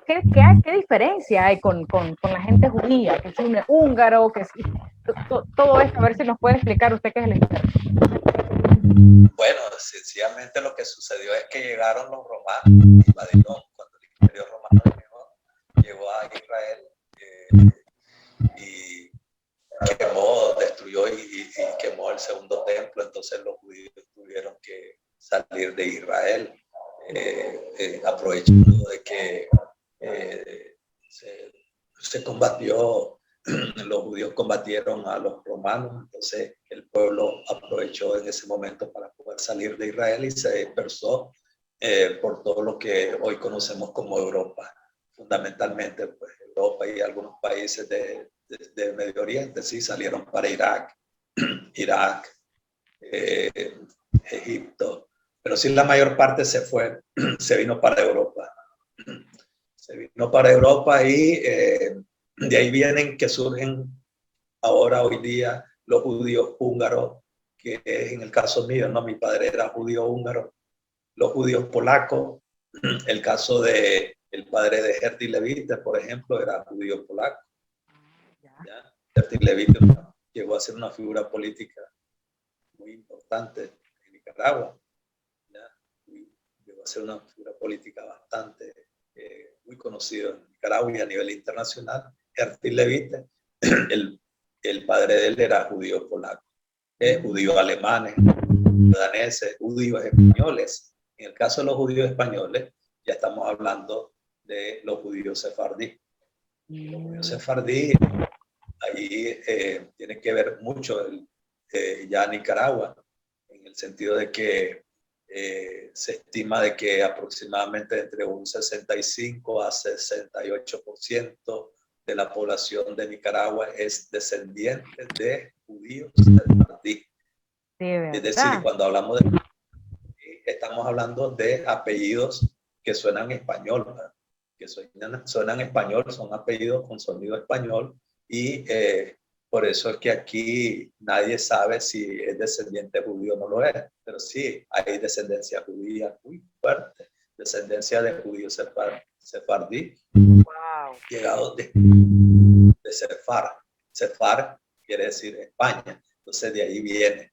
¿Qué diferencia hay con la gente judía? Que es un húngaro, que es todo esto, a ver si nos puede explicar usted qué es el experto. Bueno, sencillamente lo que sucedió es que llegaron los romanos, invadieron cuando el Imperio Romano llegó a Israel y destruyó y quemó el segundo templo. Entonces los judíos tuvieron que salir de Israel, aprovechando de que se combatió. Los judíos combatieron a los romanos, entonces el pueblo aprovechó en ese momento para poder salir de Israel y se dispersó por todo lo que hoy conocemos como Europa, fundamentalmente pues Europa y algunos países de Medio Oriente, sí, salieron para Irak, Egipto, pero sí la mayor parte se vino para Europa. Se vino para Europa y de ahí vienen que surgen ahora, hoy día, los judíos húngaros, que es en el caso mío, ¿no? Mi padre era judío húngaro, los judíos polacos, el caso de el padre de Herty Levite, por ejemplo, era judío polaco. ¿Ya? Herty Levite llegó a ser una figura política muy importante en Nicaragua. ¿Ya? Llegó a ser una figura política bastante muy conocido en Nicaragua y a nivel internacional. Herty Levite, el padre de él era judío polaco, judíos alemanes, daneses, judíos españoles. En el caso de los judíos españoles, ya estamos hablando de los judíos sefardí. Los judíos sefardí, ahí tiene que ver mucho ya Nicaragua, en el sentido de que Se estima de que aproximadamente entre un 65 a 68% de la población de Nicaragua es descendiente de judíos sefardí. Es decir, cuando hablamos de estamos hablando de apellidos que suenan español, ¿verdad? Que suenan español, son apellidos con sonido español, y por eso es que aquí nadie sabe si es descendiente judío o no lo es, pero sí hay descendencia judía muy fuerte, descendencia de judíos sefardí, llegados de Sefar. Sefar quiere decir España, entonces de ahí viene.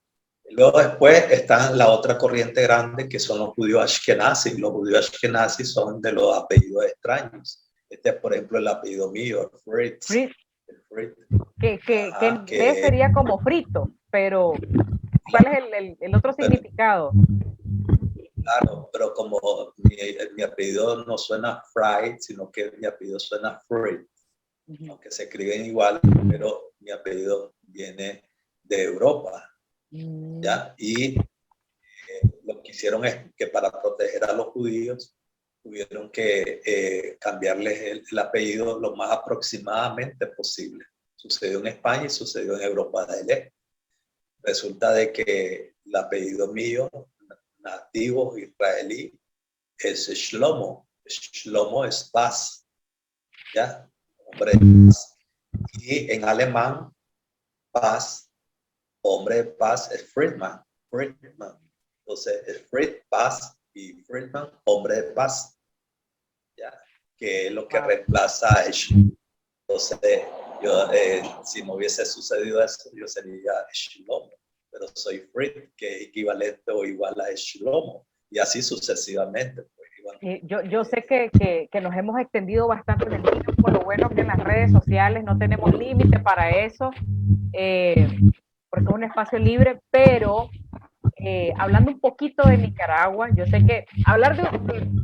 Luego después están la otra corriente grande, que son los judíos ashkenazis. Los judíos ashkenazis son de los apellidos extraños. Este es, por ejemplo, el apellido mío, Fritz. Que sería como frito, pero ¿cuál es el otro significado? Claro, pero como mi apellido no suena fried, sino que mi apellido suena Fritz. Aunque se escriben igual, pero mi apellido viene de Europa. ¿Ya? Y lo que hicieron es que para proteger a los judíos tuvieron que cambiarles el apellido lo más aproximadamente posible. Sucedió en España y sucedió en Europa del Este. Resulta de que el apellido mío, nativo israelí, es Shlomo. Shlomo es paz, ¿ya? Hombre de paz. Y en alemán, paz, hombre de paz, es Friedman. Entonces, es Fried, paz, y Friedman, hombre de paz. ¿Ya? Que es lo que reemplaza a Shlomo. Entonces, yo, si no hubiese sucedido eso, yo sería Shlomo. Pero soy Fried, que es equivalente o igual a Shlomo. Y así sucesivamente. Pues, yo sé que nos hemos extendido bastante en el tiempo. Lo bueno que en las redes sociales no tenemos límite para eso. Porque es un espacio libre, pero hablando un poquito de Nicaragua, yo sé que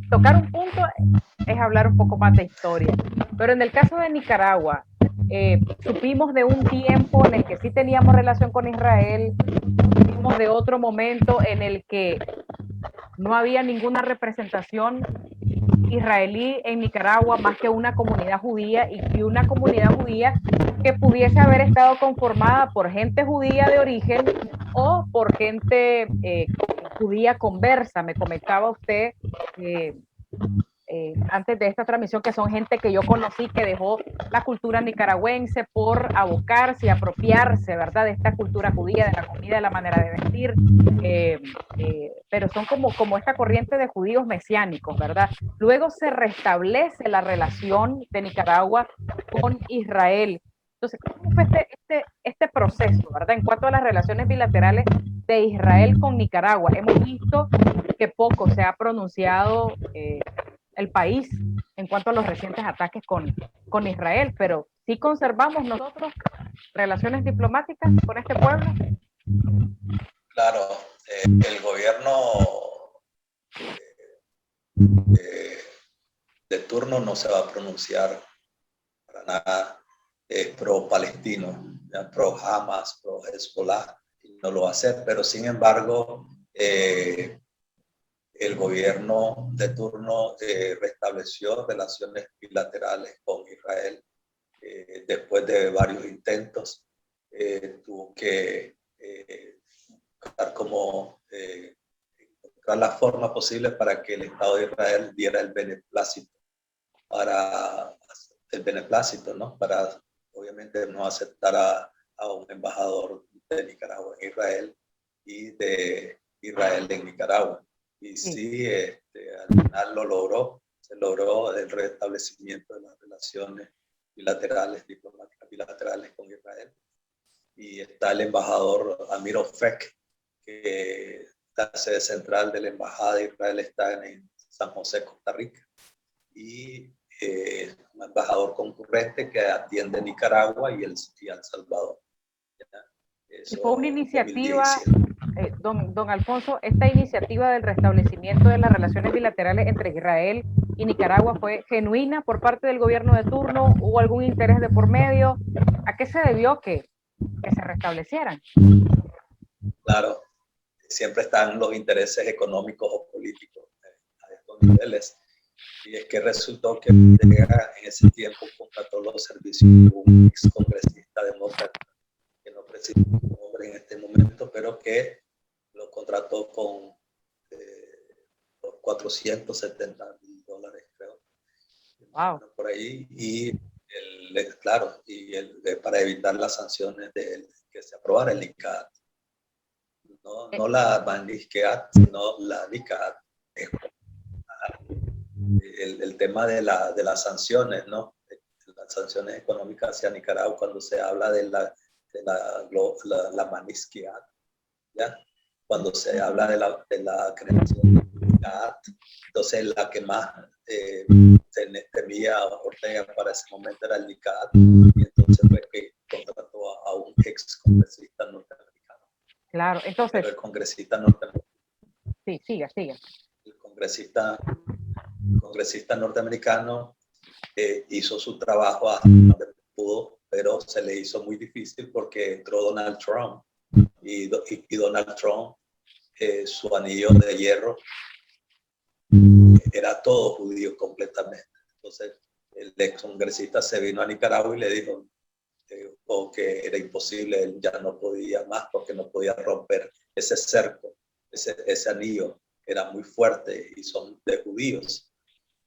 tocar un punto es hablar un poco más de historia, pero en el caso de Nicaragua, supimos de un tiempo en el que sí teníamos relación con Israel, supimos de otro momento en el que no había ninguna representación israelí en Nicaragua más que una comunidad judía, y una comunidad judía que pudiese haber estado conformada por gente judía de origen o por gente judía conversa. Me comentaba usted antes de esta transmisión que son gente que yo conocí que dejó la cultura nicaragüense por abocarse y apropiarse, ¿verdad?, de esta cultura judía, de la comida, de la manera de vestir, pero son como esta corriente de judíos mesiánicos, ¿verdad? Luego se restablece la relación de Nicaragua con Israel. Entonces, ¿cómo fue este proceso, ¿verdad?, en cuanto a las relaciones bilaterales de Israel con Nicaragua? Hemos visto que poco se ha pronunciado el país en cuanto a los recientes ataques con Israel, pero ¿sí conservamos nosotros relaciones diplomáticas con este pueblo? Claro, el gobierno de turno no se va a pronunciar para nada pro-palestino, pro Hamas, pro Hezbollah, no lo va a hacer, pero sin embargo el gobierno de turno restableció relaciones bilaterales con Israel después de varios intentos. Tuvo que buscar encontrar la forma posible para que el Estado de Israel diera el beneplácito, ¿no? Para obviamente no aceptar a un embajador de Nicaragua en Israel y de Israel en Nicaragua. Y sí, al final se logró el restablecimiento de las relaciones bilaterales, diplomáticas bilaterales con Israel. Y está el embajador Amir Ofek, que la sede central de la Embajada de Israel está en San José, Costa Rica. Y un embajador concurrente que atiende Nicaragua y El Salvador. Fue una iniciativa, don Alfonso, esta iniciativa del restablecimiento de las relaciones bilaterales entre Israel y Nicaragua fue genuina por parte del gobierno de turno. ¿Hubo algún interés de por medio? ¿A qué se debió que se restablecieran? Claro, siempre están los intereses económicos o políticos a estos niveles. Y es que resultó que Ortega en ese tiempo contrató los servicios de un ex congresista demócrata, que no precisa su nombre en este momento, pero que lo contrató con $470,000, creo. Wow. Por ahí, y claro, para evitar las sanciones que se aprobara el ICAT. No la Magnitsky Act, sino la NICAT. El tema de las sanciones, ¿no? Las sanciones económicas hacia Nicaragua, cuando se habla de la Magnitsky Act, ¿ya? Cuando se habla de la creación de la NICAT, entonces la que más temía Ortega para ese momento era el NICAT, y entonces fue que contrató a un ex congresista norteamericano. Claro, entonces... Pero el congresista norteamericano... Sí, siga. El congresista norteamericano hizo su trabajo hasta donde pudo, pero se le hizo muy difícil porque entró Donald Trump, y Donald Trump, su anillo de hierro era todo judío completamente. Entonces el ex congresista se vino a Nicaragua y le dijo que era imposible, él ya no podía más porque no podía romper ese cerco, ese anillo era muy fuerte y son de judíos,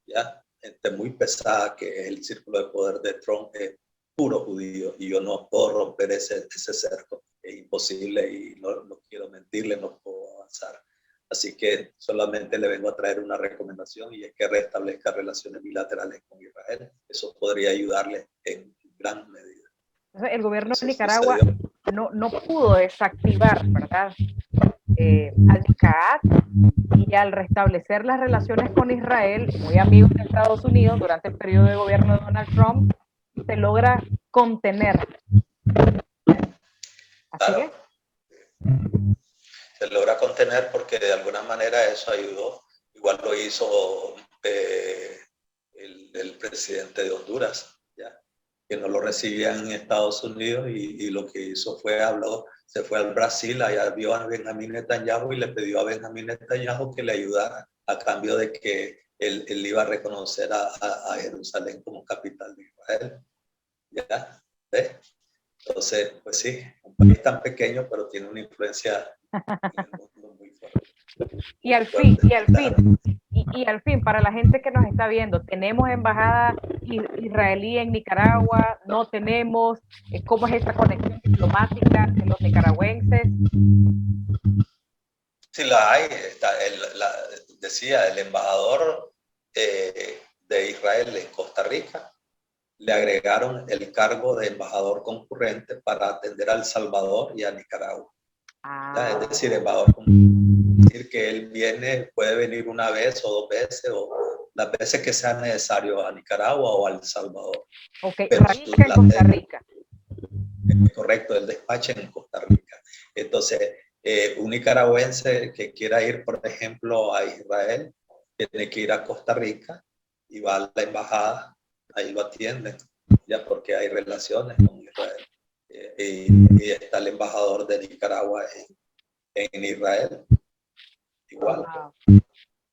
¿ya? Gente muy pesada, que es el círculo de poder de Trump, es puro judío, y yo no puedo romper ese cerco, es imposible, y no quiero mentirle, no puedo avanzar. Así que solamente le vengo a traer una recomendación, y es que restablezca relaciones bilaterales con Israel. Eso podría ayudarle en gran medida. Entonces, el gobierno de Nicaragua no pudo desactivar, ¿verdad?, al ICAT, y al restablecer las relaciones con Israel, muy amigos de Estados Unidos durante el periodo de gobierno de Donald Trump, se logra contener. ¿Así claro, es? Se logra contener porque de alguna manera eso ayudó. Igual lo hizo el presidente de Honduras, ¿ya? Que no lo recibían en Estados Unidos, y lo que hizo fue se fue al Brasil, allá vio a Benjamín Netanyahu y le pidió a Benjamín Netanyahu que le ayudara a cambio de que él iba a reconocer a Jerusalén como capital de Israel. ¿Ya? ¿Ves? Entonces, pues sí, un país tan pequeño, pero tiene una influencia en el mundo muy fuerte. Y al fin, para la gente que nos está viendo, ¿tenemos embajada israelí en Nicaragua? ¿No tenemos? ¿Cómo es esta conexión diplomática de los nicaragüenses? Sí, la hay. Decía, el embajador de Israel en Costa Rica, le agregaron el cargo de embajador concurrente para atender a El Salvador y a Nicaragua. Es decir, embajador concurrente. Es decir, que él puede venir una vez o dos veces, o las veces que sea necesario, a Nicaragua o a El Salvador. Ok, radica en Costa Rica. Correcto, el despacho en Costa Rica. Entonces, un nicaragüense que quiera ir, por ejemplo, a Israel, tiene que ir a Costa Rica y va a la embajada, ahí lo atienden, ya, porque hay relaciones con Israel. Y está el embajador de Nicaragua en Israel. Igual.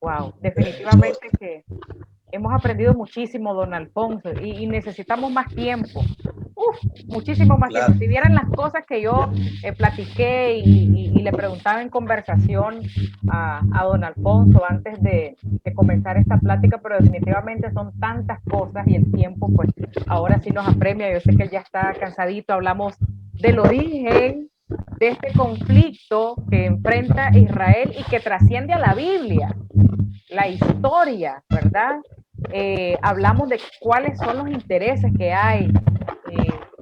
Wow, definitivamente que hemos aprendido muchísimo, don Alfonso, y necesitamos más tiempo. Muchísimo más tiempo. Si vieran las cosas que yo platiqué y le preguntaba en conversación a don Alfonso antes de comenzar esta plática, pero definitivamente son tantas cosas, y el tiempo pues ahora sí nos apremia. Yo sé que él ya está cansadito. Hablamos del origen de este conflicto que enfrenta Israel y que trasciende a la Biblia, la historia, ¿verdad? Hablamos de cuáles son los intereses que hay,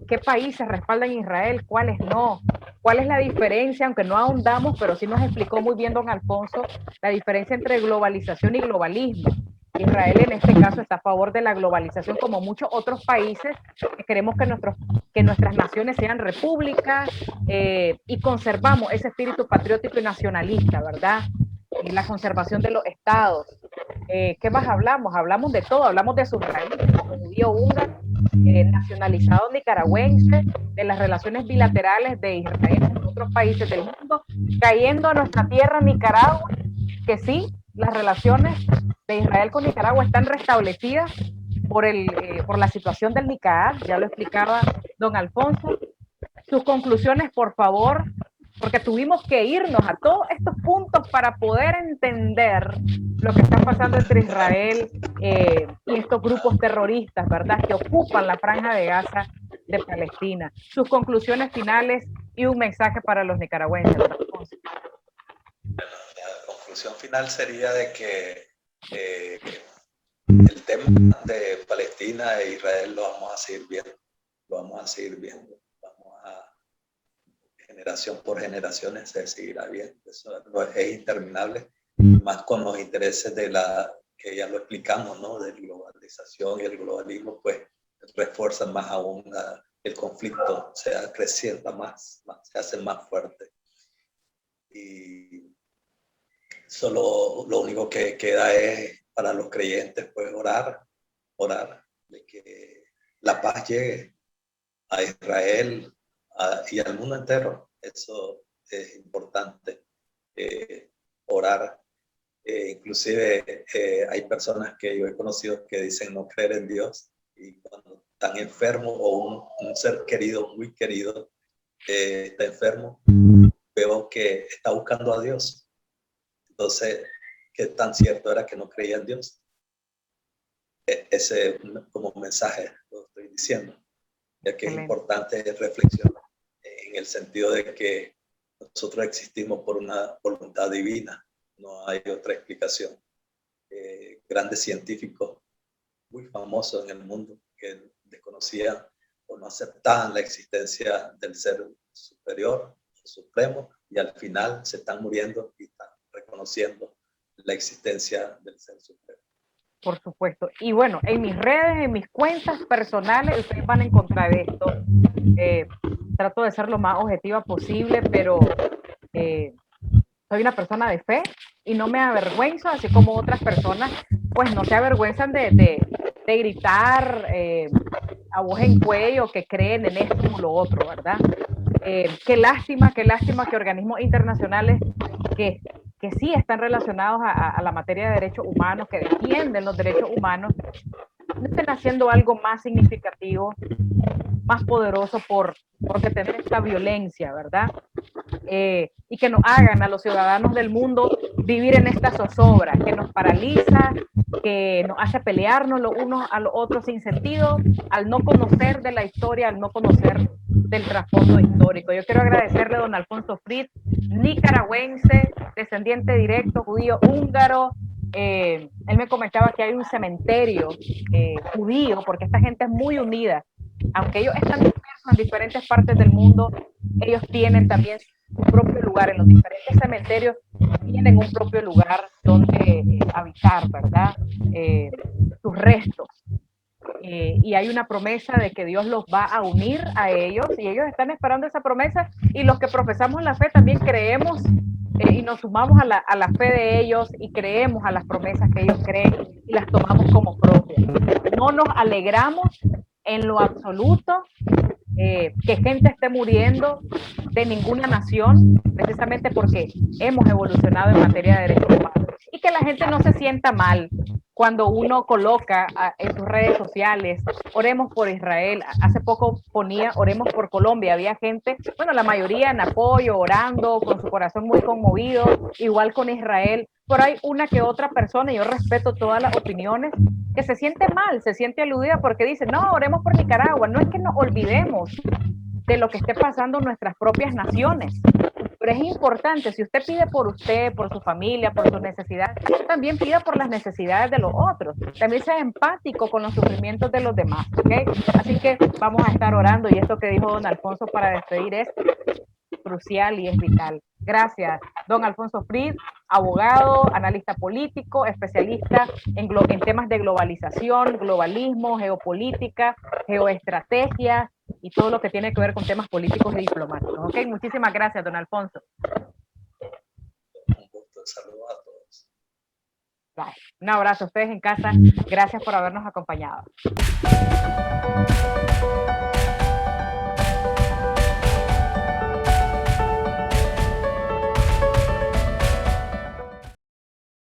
qué países respaldan Israel, cuáles no, cuál es la diferencia, aunque no ahondamos, pero sí nos explicó muy bien don Alfonso la diferencia entre globalización y globalismo. Israel en este caso está a favor de la globalización, como muchos otros países que queremos que nuestras naciones sean repúblicas, y conservamos ese espíritu patriótico y nacionalista, ¿verdad? Y la conservación de los estados. ¿Qué más hablamos? Hablamos de todo, hablamos de sus raíces como judío húngaro, nacionalizado nicaragüense, de las relaciones bilaterales de Israel con otros países del mundo, cayendo a nuestra tierra, Nicaragua, que sí, las relaciones de Israel con Nicaragua están restablecidas por la situación del NICAAD, ya lo explicaba don Alfonso. Sus conclusiones, por favor, porque tuvimos que irnos a todos estos puntos para poder entender lo que está pasando entre Israel y estos grupos terroristas, ¿verdad?, que ocupan la franja de Gaza de Palestina. Sus conclusiones finales y un mensaje para los nicaragüenses. La conclusión final sería de que el tema de Palestina e Israel lo vamos a seguir viendo, generación por generaciones se seguirá viendo, eso es interminable, más con los intereses que ya lo explicamos, ¿no?, de globalización y el globalismo, pues refuerzan más aún el conflicto, se acrecienta más, se hace más fuerte. Y solo lo único que queda es para los creyentes, pues orar de que la paz llegue a Israel y al mundo entero. Eso es importante, orar. Inclusive hay personas que yo he conocido que dicen no creer en Dios, y cuando están enfermos o un ser querido, muy querido, está enfermo, veo que está buscando a Dios. Entonces, ¿qué tan cierto era que no creía en Dios? Ese como mensaje lo estoy diciendo, ya que es importante reflexionar en el sentido de que nosotros existimos por una voluntad divina, no hay otra explicación. Grandes científicos muy famosos en el mundo que desconocían o no aceptaban la existencia del ser superior, supremo, y al final se están muriendo y están reconociendo la existencia del ser supremo. Por supuesto. Y bueno, en mis redes, en mis cuentas personales, ustedes van a encontrar esto. Trato de ser lo más objetiva posible, pero soy una persona de fe y no me avergüenzo, así como otras personas, pues no se avergüenzan de gritar a voz en cuello que creen en esto o lo otro, ¿verdad? Qué lástima que organismos internacionales que sí están relacionados a la materia de derechos humanos, que defienden los derechos humanos, no estén haciendo algo más significativo, más poderoso porque tener esta violencia, ¿verdad? Y que nos hagan a los ciudadanos del mundo vivir en esta zozobra, que nos paraliza, que nos hace pelearnos los unos a los otros sin sentido, al no conocer de la historia, al no conocer del trasfondo histórico. Yo quiero agradecerle a don Alfonso Fritz, nicaragüense, descendiente directo, judío húngaro. Él me comentaba que hay un cementerio judío, porque esta gente es muy unida. Aunque ellos están dispersos en diferentes partes del mundo, ellos tienen también su propio lugar. En los diferentes cementerios tienen un propio lugar donde habitar, ¿verdad? Sus restos. Y hay una promesa de que Dios los va a unir a ellos, y ellos están esperando esa promesa, y los que profesamos la fe también creemos y nos sumamos a la fe de ellos y creemos a las promesas que ellos creen y las tomamos como propias. No nos alegramos en lo absoluto que gente esté muriendo de ninguna nación, precisamente porque hemos evolucionado en materia de derechos humanos, y que la gente no se sienta mal cuando uno coloca en sus redes sociales, oremos por Israel. Hace poco ponía, oremos por Colombia. Había gente, bueno, la mayoría en apoyo, orando, con su corazón muy conmovido, igual con Israel. Pero hay una que otra persona, y yo respeto todas las opiniones, que se siente mal, se siente aludida porque dice, no, oremos por Nicaragua. No es que nos olvidemos de lo que esté pasando en nuestras propias naciones, pero es importante, si usted pide por usted, por su familia, por sus necesidades, también pida por las necesidades de los otros, también sea empático con los sufrimientos de los demás, ¿ok? Así que vamos a estar orando, y esto que dijo don Alfonso para despedir es crucial y es vital. Gracias, don Alfonso Fritz, abogado, analista político, especialista en temas de globalización, globalismo, geopolítica, geoestrategia y todo lo que tiene que ver con temas políticos y diplomáticos. ¿Ok? Muchísimas gracias, don Alfonso. Un gusto, saludos a todos. Bye. Un abrazo a ustedes en casa. Gracias por habernos acompañado.